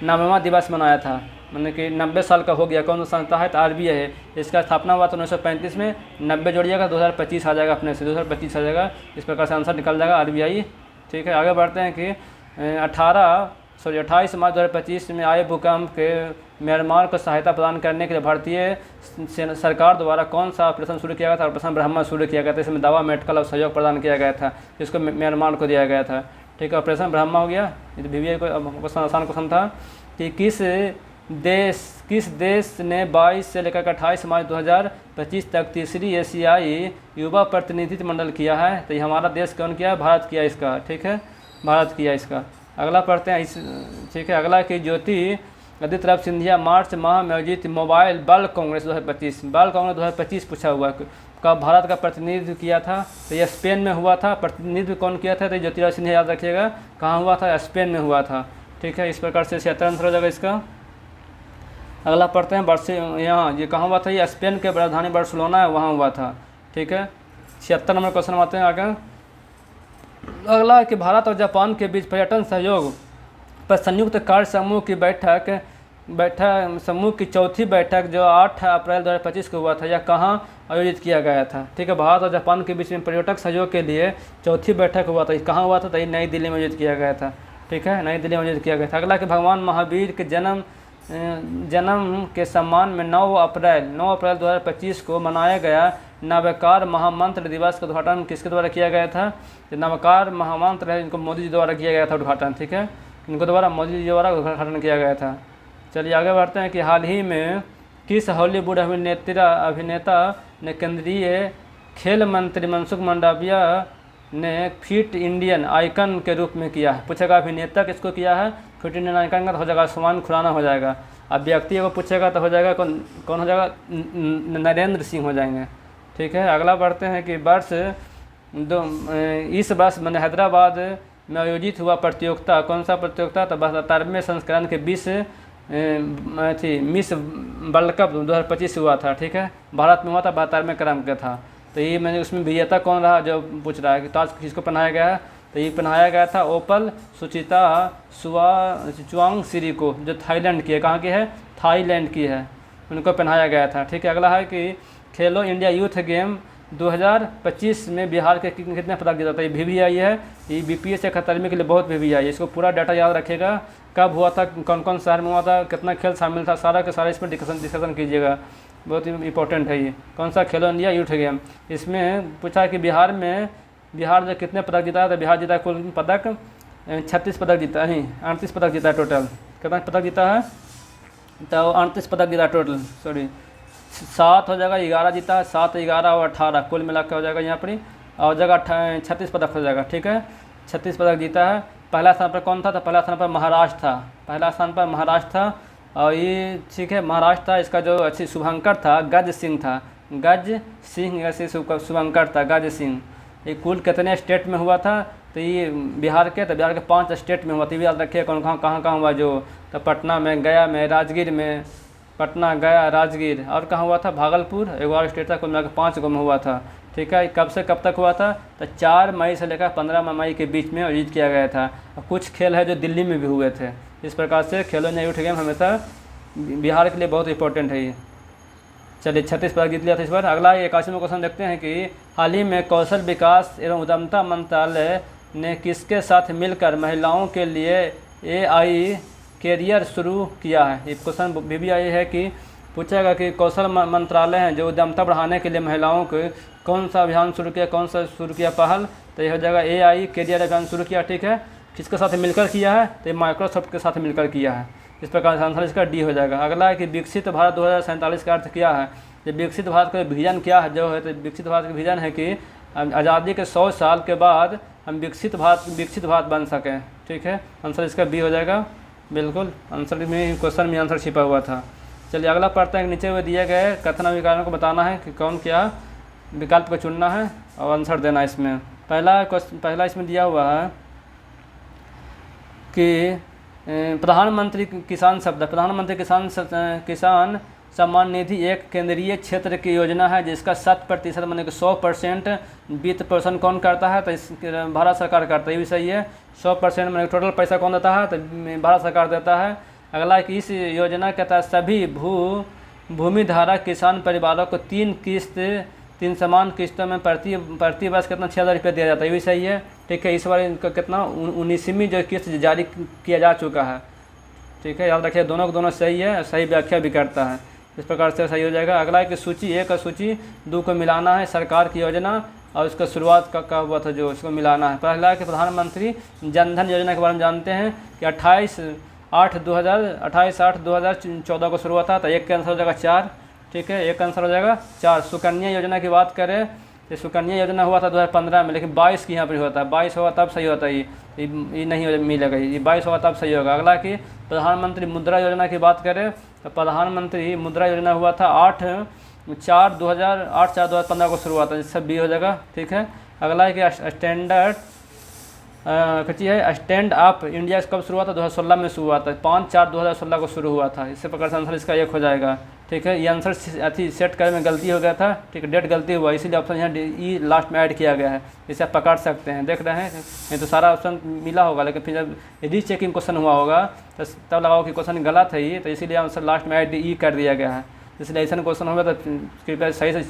90वां दिवस मनाया था, मतलब कि 90 साल का हो गया। कौन सा संस्था है, तो RBI है। इसका स्थापना हुआ तो 1935 में, 90 जोड़िएगा 2025 आ जाएगा, अपने से 2025 आ जाएगा। इस प्रकार से आंसर निकल जाएगा RBI, ठीक है। आगे बढ़ते हैं कि 28 मार्च 2025 में आए भूकंप के म्यांमार को सहायता प्रदान करने के लिए भारतीय सरकार द्वारा कौन सा ऑपरेशन शुरू किया गया था। ऑपरेशन ब्रह्मा शुरू किया गया था। इसमें दवा, मेडिकल और सहयोग प्रदान किया गया था, जिसको म्यांमार को दिया गया था, ठीक है। ऑपरेशन ब्रह्मा हो गया। ये तो VBI को क्वेश्चन आसान क्वेश्चन था कि किस देश ने 22 से लेकर 28 मार्च 2025 तक तीसरी एशियाई युवा प्रतिनिधित्व मंडल किया है। तो ये हमारा देश कौन किया है, भारत किया इसका, ठीक है, भारत किया इसका। अगला पढ़ते हैं ठीक है। अगला कि ज्योति आदित्य सिंधिया मार्च माह में आयोजित मोबाइल वर्ल्ड कांग्रेस 2025 पूछा हुआ का भारत का प्रतिनिधित्व किया था। तो यह स्पेन में हुआ था। प्रतिनिधित्व कौन किया था, तो ज्योतिरादित्य सिंधिया, याद रखिएगा। कहाँ हुआ था, स्पेन में हुआ था, ठीक है। इस प्रकार से 76 आंसर हो जाएगा इसका। अगला पढ़ते हैं यहाँ ये कहाँ हुआ था, ये स्पेन के राजधानी बार्सिलोना है, वहाँ हुआ था, ठीक है। 76 नंबर क्वेश्चन आते हैं आगे। अगला है कि भारत और जापान के बीच पर्यटन सहयोग पर संयुक्त कार्य समूह की चौथी बैठक जो 8 अप्रैल 2025 को हुआ था, यह कहाँ आयोजित किया गया था, ठीक है। भारत और जापान के बीच में पर्यटक सहयोग के लिए चौथी बैठक हुआ था। कहाँ हुआ था, तो ये नई दिल्ली में आयोजित किया गया था, ठीक है, नई दिल्ली में आयोजित किया गया था। अगला कि भगवान महावीर के जन्म के सम्मान में 9 अप्रैल 2025 को मनाया गया नवकार महामंत्र दिवस का उद्घाटन किसके द्वारा किया गया था। जो नवकार महामंत्र है, इनको मोदी जी द्वारा किया गया था उद्घाटन, ठीक है, इनको द्वारा मोदी जी द्वारा उद्घाटन किया गया था। चलिए आगे बढ़ते हैं कि हाल ही में किस हॉलीवुड अभिनेता ने केंद्रीय खेल मंत्री मनसुख मंडाविया ने फिट इंडियन आइकन के रूप में किया है। पूछेगा अभिनेता किसको किया है, फिट इंडियन आइकन का, तो हो जाएगा आयुष्मान खुराना हो जाएगा। अब व्यक्ति को पूछेगा तो हो जाएगा कौन हो जाएगा, नरेंद्र सिंह हो जाएंगे, ठीक है। अगला बढ़ते हैं कि इस वर्ष मैंने हैदराबाद में आयोजित हुआ प्रतियोगिता, कौन सा प्रतियोगिता, तो 72वें संस्करण के मिस वर्ल्ड कप 2025 हुआ था, ठीक है, भारत में हुआ था, 72वें क्रम का था। तो ये मैंने उसमें विजेता कौन रहा, जो पूछ रहा है कि ताज किसको पहनाया गया है, तो ये पहनाया गया था ओपल सुचिता चुआंगसिरी को, जो थाईलैंड की है। कहाँ की है, थाईलैंड की है, उनको पहनाया गया था, ठीक है। अगला है कि खेलो इंडिया यूथ गेम 2025 में बिहार के कितने पदक जीता था। ये VBI है, ये BPS से खतरमी के लिए बहुत VBI है। इसको पूरा डाटा याद रखेगा, कब हुआ था, कौन कौन शहर में हुआ था, कितना खेल शामिल था, सारा के सारा इसमें डिस्कशन कीजिएगा, बहुत ही इंपॉर्टेंट है ये। कौन सा खेलो इंडिया यूथ गेम, इसमें पूछा कि बिहार जो कितने पदक जीता है, तो बिहार जीता कुल पदक 36 पदक जीता, नहीं 38 पदक जीता है टोटल। कितना पदक जीता है, तो 38 पदक जीता टोटल, सॉरी 7 हो जाएगा, 11 जीता है, 7, 11 और 18 कुल मिला के हो जाएगा यहाँ पर, और जगह 36 पदक हो जाएगा, ठीक है, 36 पदक जीता है। पहला स्थान पर कौन था, तो पहला स्थान पर महाराष्ट्र था, पहला स्थान पर महाराष्ट्र था। और ये ठीक है, महाराष्ट्र था, इसका जो अच्छी शुभंकर था गज सिंह था, गज सिंह ऐसे शुभंकर था, गज सिंह। ये कुल कितने स्टेट में हुआ था, तो ये बिहार के, तो बिहार के 5 स्टेट में हुआ। तो ये भी याद रखिए कौन कहाँ हुआ जो, तो पटना में, गया में, राजगीर में, पटना, गया, राजगीर, और कहाँ हुआ था, भागलपुर, एक और स्टेट था, कुल मिलाकर 5 में हुआ था। ठीक है, कब से कब तक हुआ था, तो 4 मई से लेकर 15 मई के बीच में आयोजित किया गया था। और कुछ खेल है जो दिल्ली में भी हुए थे। इस प्रकार से खेलो इंडिया यूथ गेम हमेशा बिहार के लिए बहुत इंपॉर्टेंट है ये। चलिए 36 पदक जीत लिया था इस बार। अगला 81वां क्वेश्चन देखते हैं कि हाल ही में कौशल विकास एवं उद्यमिता मंत्रालय ने किसके साथ मिलकर महिलाओं के लिए AI कैरियर शुरू किया है। ये क्वेश्चन भी आया है कि पूछेगा कि कौशल मंत्रालय है जो उद्यमिता बढ़ाने के लिए महिलाओं को कौन सा अभियान शुरू किया, कौन सा शुरू किया पहल, तो यह हो जाएगा AI कैरियर अभियान शुरू किया। ठीक है, किसके साथ मिलकर किया है, तो माइक्रोसॉफ्ट के साथ मिलकर किया है। इस प्रकार से आंसर इसका डी हो जाएगा। अगला है कि विकसित भारत 2047 का अर्थ क्या है। ये विकसित भारत का विजन क्या है जो है, तो विकसित भारत का विजन है कि आज़ादी के 100 साल के बाद हम विकसित भारत बन सकें। ठीक है, आंसर इसका बी हो जाएगा। बिल्कुल आंसर में, क्वेश्चन में आंसर छिपा हुआ था। चलिए अगला पढ़ते हैं। नीचे हुए दिए गए कथन विकारों को बताना है कि कौन क्या विकल्प को चुनना है और आंसर देना है इसमें। पहला इसमें दिया हुआ है कि प्रधानमंत्री किसान शब्द, प्रधानमंत्री किसान सम्मान निधि एक केंद्रीय क्षेत्र की योजना है जिसका 7% माने कि 100% वित्त पोषण कौन करता है, तो इस भारत सरकार करता है। ये भी सही है। 100% माने टोटल पैसा कौन देता है, तो भारत सरकार देता है। अगला कि इस योजना के तहत सभी भूमिधारक किसान परिवारों को 3 समान किस्तों में प्रति वर्ष कितना 6,000 रुपये दिया जाता है। ये भी सही है। ठीक है, इस बार इनका कितना 19वीं जो किस्त जारी किया जा चुका है। ठीक है, याद रखिए दोनों सही है, सही व्याख्या भी करता है। इस प्रकार से सही हो जाएगा। अगला है कि सूची 1 और सूची 2 को मिलाना है, सरकार की योजना और उसका शुरुआत का हुआ था जो, उसको मिलाना है। पहला है कि प्रधानमंत्री जनधन योजना के बारे में जानते हैं कि 28/8/2014 को शुरू हुआ था, तो एक का आंसर हो जाएगा 4। ठीक है, एक आंसर हो जाएगा 4। सुकन्या योजना की बात करें तो सुकन्या योजना हुआ था 2015 में, लेकिन 22 की यहाँ पर होता है। 22 होगा तब सही होता है, ये नहीं मिलेगा, ये 22 होगा तब सही होगा। अगला कि प्रधानमंत्री मुद्रा योजना की बात करें तो प्रधानमंत्री मुद्रा योजना हुआ था 8/4/2015 को शुरू हुआ था, जिससे बी हो जाएगा। ठीक है, अगला है कि स्टैंड अप इंडिया कब शुरू हुआ था, 2016 में शुरू हुआ था, 5/4/2016 को शुरू हुआ था। इससे प्रकार से आंसर इसका 1 हो जाएगा। ठीक है, ये आंसर सेट करने में गलती हो गया था। ठीक है, डेट गलती हुआ, इसीलिए ऑप्शन यहाँ ई लास्ट में ऐड किया गया है। इसे आप पकड़ सकते हैं, देख रहे हैं, नहीं तो सारा ऑप्शन मिला होगा, लेकिन फिर जब रीचेकिंग क्वेश्चन हुआ होगा तो तब लगाओ कि क्वेश्चन गलत है ये, तो इसीलिए आंसर लास्ट में ऐड ई कर दिया गया है। इसलिए ऐसा क्वेश्चन होगा तो कृपया सही से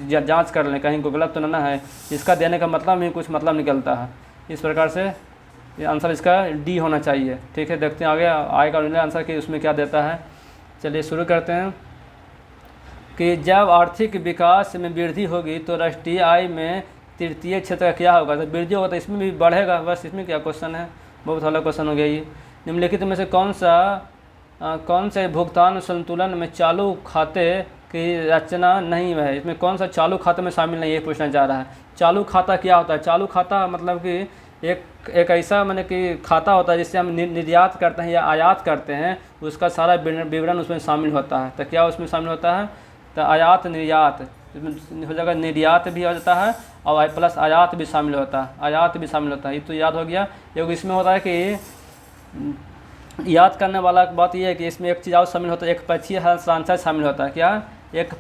जाँच कर लें, कहीं को गलत तो ना है। इसका देने का मतलब ही कुछ मतलब निकलता है। इस प्रकार से ये आंसर इसका डी होना चाहिए। ठीक है, देखते हैं आगे आएगा आंसर कि उसमें क्या देता है। चलिए शुरू करते हैं कि जब आर्थिक विकास में वृद्धि होगी तो राष्ट्रीय आय में तृतीय क्षेत्र का क्या होगा। तो वृद्धि होगा तो इसमें भी बढ़ेगा, बस इसमें क्या क्वेश्चन है, बहुत वाला क्वेश्चन हो गया ये। निम्नलिखित में से कौन से भुगतान संतुलन में चालू खाते की रचना नहीं है। इसमें कौन सा चालू खाते में शामिल नहीं है, ये पूछना चाह रहा है। चालू खाता क्या होता है, चालू खाता मतलब कि एक ऐसा माने कि खाता होता है जिससे हम निर्यात करते हैं या आयात करते हैं, उसका सारा विवरण उसमें शामिल होता है। तो क्या उसमें शामिल होता है, तो आयात निर्यात इसमें हो जाएगा, निर्यात भी हो जाता है और प्लस आयात भी शामिल होता है, आयात भी शामिल होता है। ये तो याद हो गया। एक इसमें होता है कि याद करने वाला बात यह है कि इसमें एक चीज़ और शामिल होता है, एक पक्षीय हस्तांतरण शामिल होता है। क्या, एक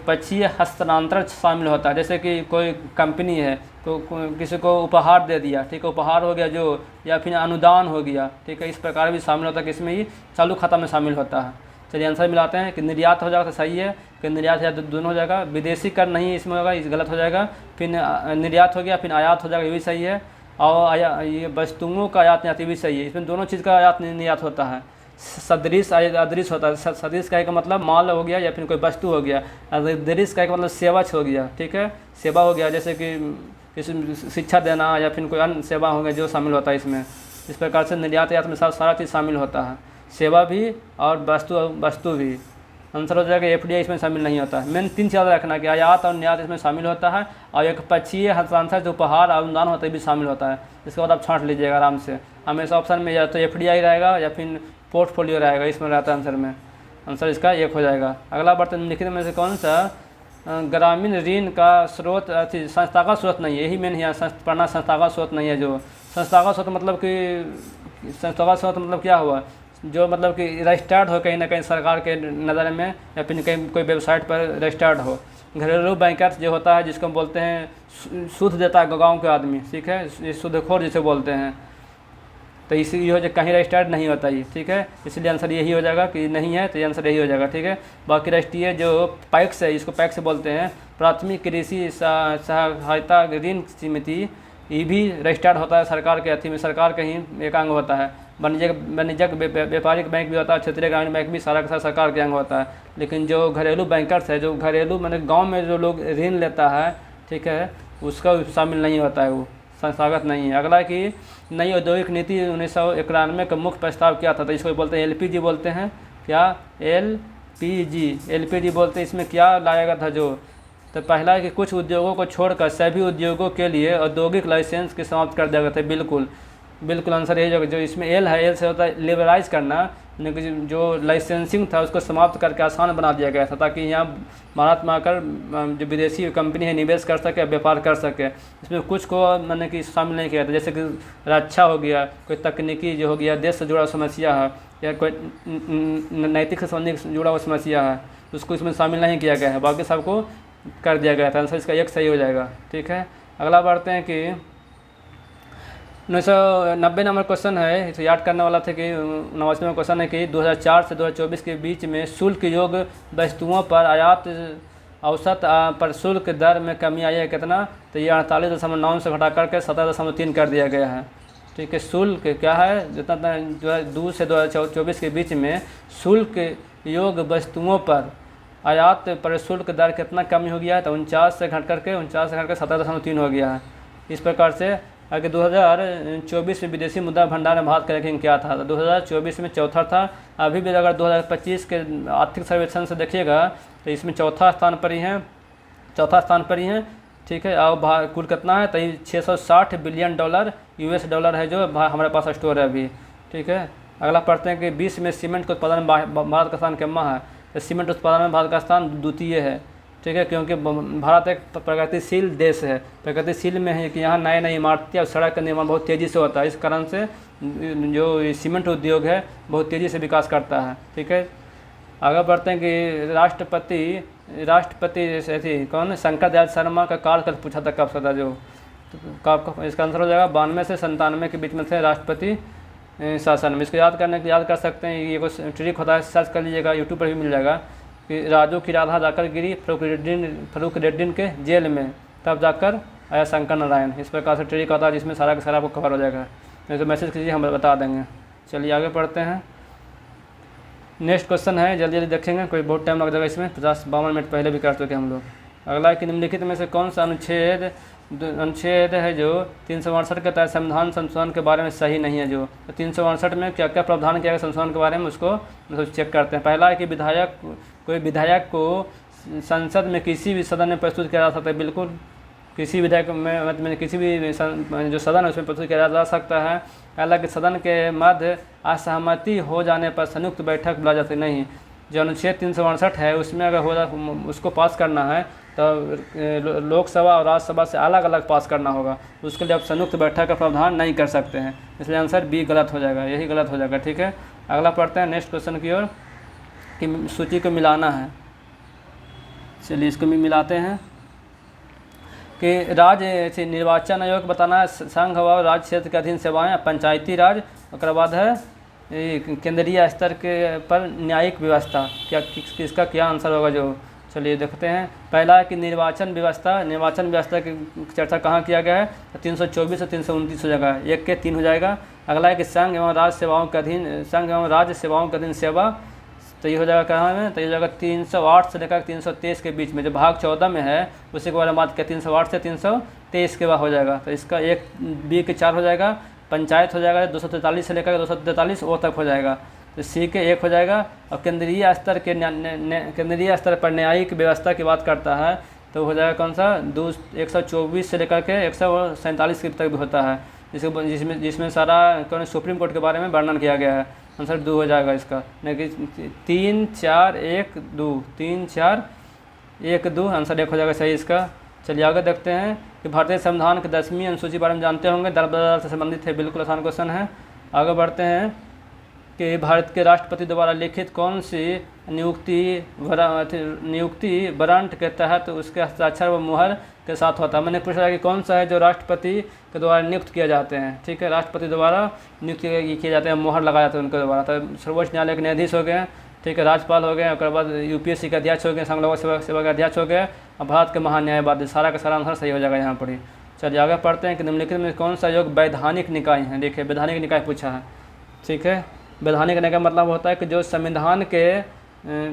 पक्षीय हस्तांतरण शामिल होता है। जैसे कि कोई कंपनी है तो किसी को उपहार दे दिया, ठीक है, उपहार हो गया जो, या फिर अनुदान हो गया। ठीक है, इस प्रकार भी शामिल होता है कि इसमें ही चालू खाता में शामिल होता है। चलिए आंसर मिलाते हैं कि निर्यात हो जाएगा तो सही है, कि निर्यात या दोनों हो जाएगा। विदेशी कर नहीं इसमें होगा, इस गलत हो जाएगा। फिर निर्यात हो गया, फिर आयात हो जाएगा, ये भी सही है। और ये वस्तुओं का आयात निर्यात, ये भी सही है। इसमें दोनों चीज़ का आयात निर्यात होता है। सदृश अदृश होता है। सदृश का मतलब माल हो गया या फिर कोई वस्तु हो गया, अदृश का मतलब सेवा हो गया। ठीक है, सेवा हो गया, जैसे कि किसी शिक्षा देना या फिर कोई अन्य सेवा हो गया जो शामिल होता है इसमें। इस प्रकार से निर्यात आयात में सारा चीज़ शामिल होता है, सेवा भी और वस्तु भी। आंसर हो जाएगा FDI इसमें शामिल नहीं होता है। मेन 3 चीज़ रखना कि आयात और निर्यात इसमें शामिल होता है, और एक पक्षीय हस्तांतरण जो उपहार और अनुदान होता है भी शामिल होता है। इसके बाद आप छांट लीजिएगा आराम से। हमेशा ऑप्शन में या तो FDI रहेगा या फिर पोर्टफोलियो रहेगा, इसमें रहता है आंसर में। आंसर इसका 1 हो जाएगा। अगला बढ़ते निम्नलिखित में से कौन सा ग्रामीण ऋण का स्रोत संस्था का स्रोत नहीं है, यही मेन है पढ़ना, संस्था का स्रोत नहीं है। जो संस्था का स्रोत मतलब कि संस्था का स्रोत मतलब क्या हुआ, जो मतलब कि रजिस्टर्ड हो कहीं ना कहीं सरकार के नज़र में, या फिर कहीं कोई वेबसाइट पर रजिस्टर्ड हो। घरेलू बैंकर जो होता है, जिसको हम बोलते हैं सूद देता है गाँव के आदमी, ठीक है, ये सूदखोर जिसे बोलते हैं, तो इसी ये हो जाए, कहीं रजिस्टर्ड नहीं होता ये, ठीक है, इसलिए आंसर यही हो जाएगा कि नहीं है, तो ये आंसर यही हो जाएगा, ठीक है। बाकी राष्ट्रीय जो पैक्स है, इसको पैक्स बोलते हैं, प्राथमिक कृषि सहायता ऋण समिति, ये भी रजिस्टर्ड होता है सरकार के अथी में, सरकार का ही एक अंग होता है। वाणिज्यिक व्यापारिक बैंक भी होता है, क्षेत्रीय ग्रामीण बैंक भी सारा का सारा सरकार के अंग होता है। लेकिन जो घरेलू बैंकर्स है, जो घरेलू मैंने गाँव में जो लोग ऋण लेता है, ठीक है, उसका शामिल नहीं होता है, वो संस्थागत नहीं है। अगला कि नई औद्योगिक नीति 1991 का मुख्य प्रस्ताव क्या था, तो इसको बोलते हैं एलपीजी बोलते हैं, क्या एलपीजी बोलते हैं। इसमें क्या लाया गया था, जो तो पहला है कि कुछ उद्योगों को छोड़कर सभी उद्योगों के लिए औद्योगिक लाइसेंस के समाप्त कर दिया गया था। बिल्कुल आंसर यही होगा। जो इसमें एल है, एल से होता है लिबरलाइज करना, जो लाइसेंसिंग था उसको समाप्त करके आसान बना दिया गया था, ताकि यहाँ भारत में आकर जो विदेशी कंपनी है निवेश कर सके, व्यापार कर सके। इसमें कुछ को मैंने कि शामिल नहीं किया था, जैसे कि रक्षा हो गया, कोई तकनीकी जो हो गया, देश से जुड़ा समस्या है, या कोई नैतिक से संबंधित जुड़ा हुआ समस्या है, उसको इसमें शामिल नहीं किया गया है, बाकी सबको कर दिया गया था। आंसर इसका 1 सही हो जाएगा, ठीक है। अगला बढ़ते हैं कि 1990 नंबर क्वेश्चन है, इसे याद करने वाला था कि 89वां क्वेश्चन है कि 2004 से 2024 के बीच में शुल्क योग्य वस्तुओं पर आयात औसत पर शुल्क दर में कमी आई है कितना, तो ये 48.9 से घटा करके 17.3 कर दिया गया है, ठीक है। शुल्क क्या है, जितना जो है 2 से 2024 के बीच में शुल्क योग्य वस्तुओं पर आयात पर शुल्क दर कितना कमी हो गया है, तो 49 से घट करके 17.3 हो गया है। इस प्रकार से आगे 2024 में विदेशी मुद्रा भंडार में भारत का रैंकिंग क्या था, तो 2024 में चौथा था। अभी भी अगर 2025 के आर्थिक सर्वेक्षण से देखिएगा तो इसमें चौथा स्थान पर ही हैं, ठीक है। और कुल कितना है, तो $660 बिलियन US डॉलर है जो हमारे पास स्टोर है अभी, ठीक है। अगला पढ़ते हैं कि विश्व में सीमेंट के उत्पादन में भारत का स्थान कितना है, तो सीमेंट उत्पादन में भारत का स्थान द्वितीय है, ठीक है, क्योंकि भारत एक प्रगतिशील देश है। प्रगतिशील में है कि यहाँ नए नए इमारतें और सड़क का निर्माण बहुत तेज़ी से होता है, इस कारण से जो सीमेंट उद्योग है बहुत तेज़ी से विकास करता है, ठीक है। आगे बढ़ते हैं कि राष्ट्रपति ऐसी कौन, शंकर दयाल शर्मा का कार्यकाल पूछा था कब से था, जो तो इसका आंसर हो जाएगा 92 से 97 के बीच में थे राष्ट्रपति शासन में। इसको याद कर सकते हैं, ये कोई ट्रिक होता है, सर्च कर लीजिएगा, यूट्यूब पर भी मिल जाएगा कि राजू की राधा जाकर गिरी फरुखरुद्दीन के जेल में, तब जाकर आया शंकर नारायण। इस प्रकार से ट्रिक होता है जिसमें सारा का सारा आपको कवर हो जाएगा, नहीं तो मैसेज कीजिए, हम बता देंगे। चलिए आगे पढ़ते हैं। नेक्स्ट क्वेश्चन है, जल्दी देखेंगे, कोई बहुत टाइम लग जाएगा इसमें, 50-52 मिनट पहले भी कर चुके हम लोग। अगला कि निम्नलिखित में से कौन सा अनुच्छेद है जो 362 के तहत संविधान संशोधन के बारे में सही नहीं है। जो 362 में क्या क्या प्रावधान किया गया संशोधन के बारे में, उसको मतलब चेक करते हैं। पहला है कि कोई विधायक को संसद में किसी भी सदन में प्रस्तुत किया जा सकता है, बिल्कुल किसी विधायक में मतलब किसी भी जो सदन है उसमें प्रस्तुत किया जा सकता है। हालांकि सदन के मध्य असहमति हो जाने पर संयुक्त बैठक बुला जाती नहीं। जो अनुच्छेद 362 है उसमें अगर उसको पास करना है तो लोकसभा और राज्यसभा से अलग अलग पास करना होगा, उसके लिए आप संयुक्त बैठक का प्रावधान नहीं कर सकते हैं, इसलिए आंसर बी गलत हो जाएगा, यही गलत हो जाएगा, ठीक है। अगला पढ़ते हैं नेक्स्ट क्वेश्चन की ओर कि सूची को मिलाना है। चलिए इसको भी मिलाते हैं कि राज्य निर्वाचन आयोग बताना है संघ व राज्य क्षेत्र के अधीन सेवाएं, पंचायती राज, उसके बाद है केंद्रीय स्तर के पर न्यायिक व्यवस्था, क्या किसका क्या आंसर होगा जो। चलिए देखते हैं। पहला है कि निर्वाचन व्यवस्था की चर्चा कहाँ किया गया है, 324 से 329 हो जाएगा, 1 के 3 हो जाएगा। अगला है कि संघ एवं राज्य सेवाओं के अधीन सेवा, तो ये हो जाएगा कहाँ में, तो ये हो जाएगा 308 से लेकर 323 के बीच में, जो भाग 14 में है उसी के बारे में बात किया, 308 से 323 के बाद हो जाएगा, तो इसका 1 बी के 4 हो जाएगा। पंचायत हो जाएगा 243 से लेकर 243 ओ तक हो जाएगा, तो सी के 1 हो जाएगा। और केंद्रीय स्तर पर न्यायिक व्यवस्था की बात करता है तो हो जाएगा कौन सा, 124 से लेकर के 147 तक भी होता है, जिसमें सारा कौन सुप्रीम कोर्ट के बारे में वर्णन किया गया है। आंसर 2 हो जाएगा इसका, नहीं कि 3 4 1 2, 3 4 1 2 आंसर 1 हो जाएगा सही इसका। चलिए आगे देखते हैं कि भारतीय संविधान की 10वीं अनुसूची के बारे में जानते होंगे, दल बदल से संबंधित है, बिल्कुल आसान क्वेश्चन है। आगे बढ़ते हैं कि भारत के राष्ट्रपति द्वारा लिखित कौन सी नियुक्ति वारंट के तहत उसके हस्ताक्षर व मुहर के साथ होता है। मैंने पूछा कि कौन सा है जो राष्ट्रपति के द्वारा नियुक्त किए जाते हैं, ठीक है, राष्ट्रपति द्वारा नियुक्त किए जाते हैं, मुहर लगाए जाते हैं उनके द्वारा। तो सर्वोच्च न्यायालय के न्यायाधीश हो गए, ठीक है, राज्यपाल हो गए, उसके बाद यूपीएससी के अध्यक्ष हो गए, संघ लोक सेवा के अध्यक्ष हो गए, और भारत के महान्यायवादी। सारा का सारा आंसर सही हो जाएगा यहाँ पर ही। चलिए आगे पढ़ते हैं कि निम्नलिखित में कौन सा योग वैधानिक निकाय है। देखिए वैधानिक निकाय पूछा है, ठीक है। वैधानिक निकाय का मतलब होता है कि जो संविधान के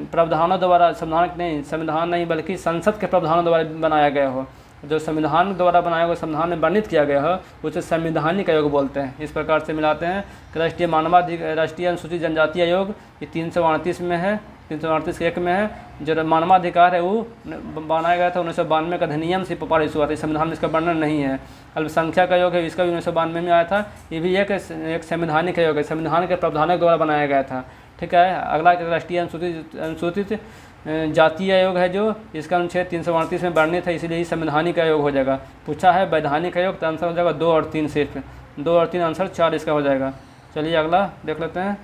प्रावधानों द्वारा, संविधान नहीं बल्कि संसद के प्रावधानों द्वारा बनाया गया हो, जो संविधान द्वारा बनाया हुआ, संविधान में वर्णित किया गया हो, उसे संवैधानिक आयोग बोलते हैं। इस प्रकार से मिलाते हैं कि राष्ट्रीय अनुसूचित जनजाति आयोग ये 338 में है, 338 के 1 में है। जो मानवाधिकार है वो बनाया गया था 1992 का अधिनियम से पारित हुआ था, संविधान में इसका वर्णन नहीं है। अल्पसंख्यक आयोग है, इसका भी 1992 में आया था, ये भी एक संवैधानिक आयोग है, संविधान के प्रावधानों द्वारा बनाया गया था, ठीक है। अगला राष्ट्रीय अनुसूचित जातीय आयोग है, जो इसका अनुच्छेद 338 में वर्णित है, इसलिए ही संवैधानिक आयोग हो जाएगा। पूछा है वैधानिक आयोग, तो आंसर हो जाएगा 2 और 3, सिर्फ 2 और 3 आंसर 4 इसका हो जाएगा। चलिए अगला देख लेते हैं।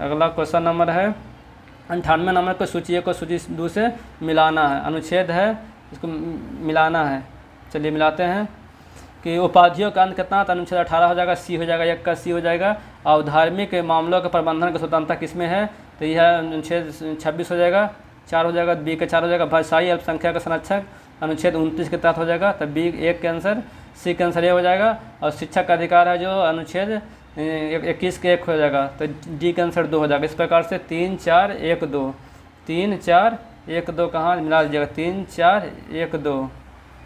अगला क्वेश्चन नंबर है 98 नंबर को सूची 1 को सूची 2 से मिलाना है, अनुच्छेद है, इसको मिलाना है। चलिए मिलाते हैं कि उपाधियों का अंत कितना, तो अनुच्छेद 18 हो जाएगा, सी हो जाएगा, 1 का सी हो जाएगा। और धार्मिक मामलों के प्रबंधन की स्वतंत्रता किसमें है, तो यह अनुच्छेद 26 हो जाएगा, 4 हो जाएगा, बी का 4 हो जाएगा। भाषाई अल्पसंख्यक संरक्षक अनुच्छेद 29 के तहत हो जाएगा, तब बी 1 के आंसर, सी का आंसर ये हो जाएगा। और शिक्षक का अधिकार है जो अनुच्छेद 21 के 1 हो जाएगा, तो डी का आंसर 2 हो जाएगा। इस प्रकार से 3 4 1 2, 3 4 1 2 कहाँ मिला दीजिएगा, 3 4 1 2,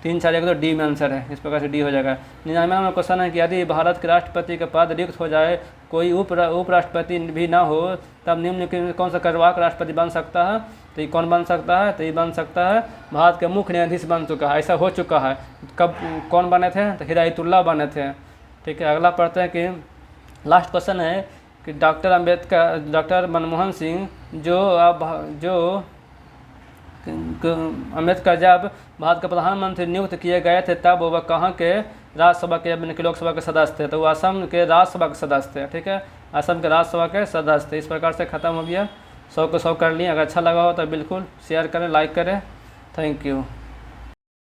3 4 1 2 डी में आंसर है। इस प्रकार से डी हो जाएगा। 99 नंबर क्वेश्चन है कि यदि भारत के राष्ट्रपति का पद रिक्त हो जाए, कोई उपराष्ट्रपति भी ना हो, तब निम्नलिखित में कौन सा कार्यवाहक राष्ट्रपति बन सकता है, तो ये कौन बन सकता है, तो ये बन सकता है भारत के मुख्य न्यायाधीश बन चुका है, ऐसा हो चुका है। कब कौन बने थे, तो हिदायतुल्लाह बने थे, ठीक है। अगला पढ़ते हैं कि लास्ट क्वेश्चन है कि डॉक्टर मनमोहन सिंह जो अम्बेडकर जब भारत के प्रधानमंत्री नियुक्त किए गए थे, तब वह कहाँ के राज्यसभा के यानी कि लोकसभा के सदस्य थे, तो वो असम के राज्यसभा के सदस्य थे, ठीक है, असम के राज्यसभा के सदस्य थे। इस प्रकार से ख़त्म हो गया, 100 को 100 कर लिए। अगर अच्छा लगा हो तो बिल्कुल शेयर करें, लाइक करें। Thank you.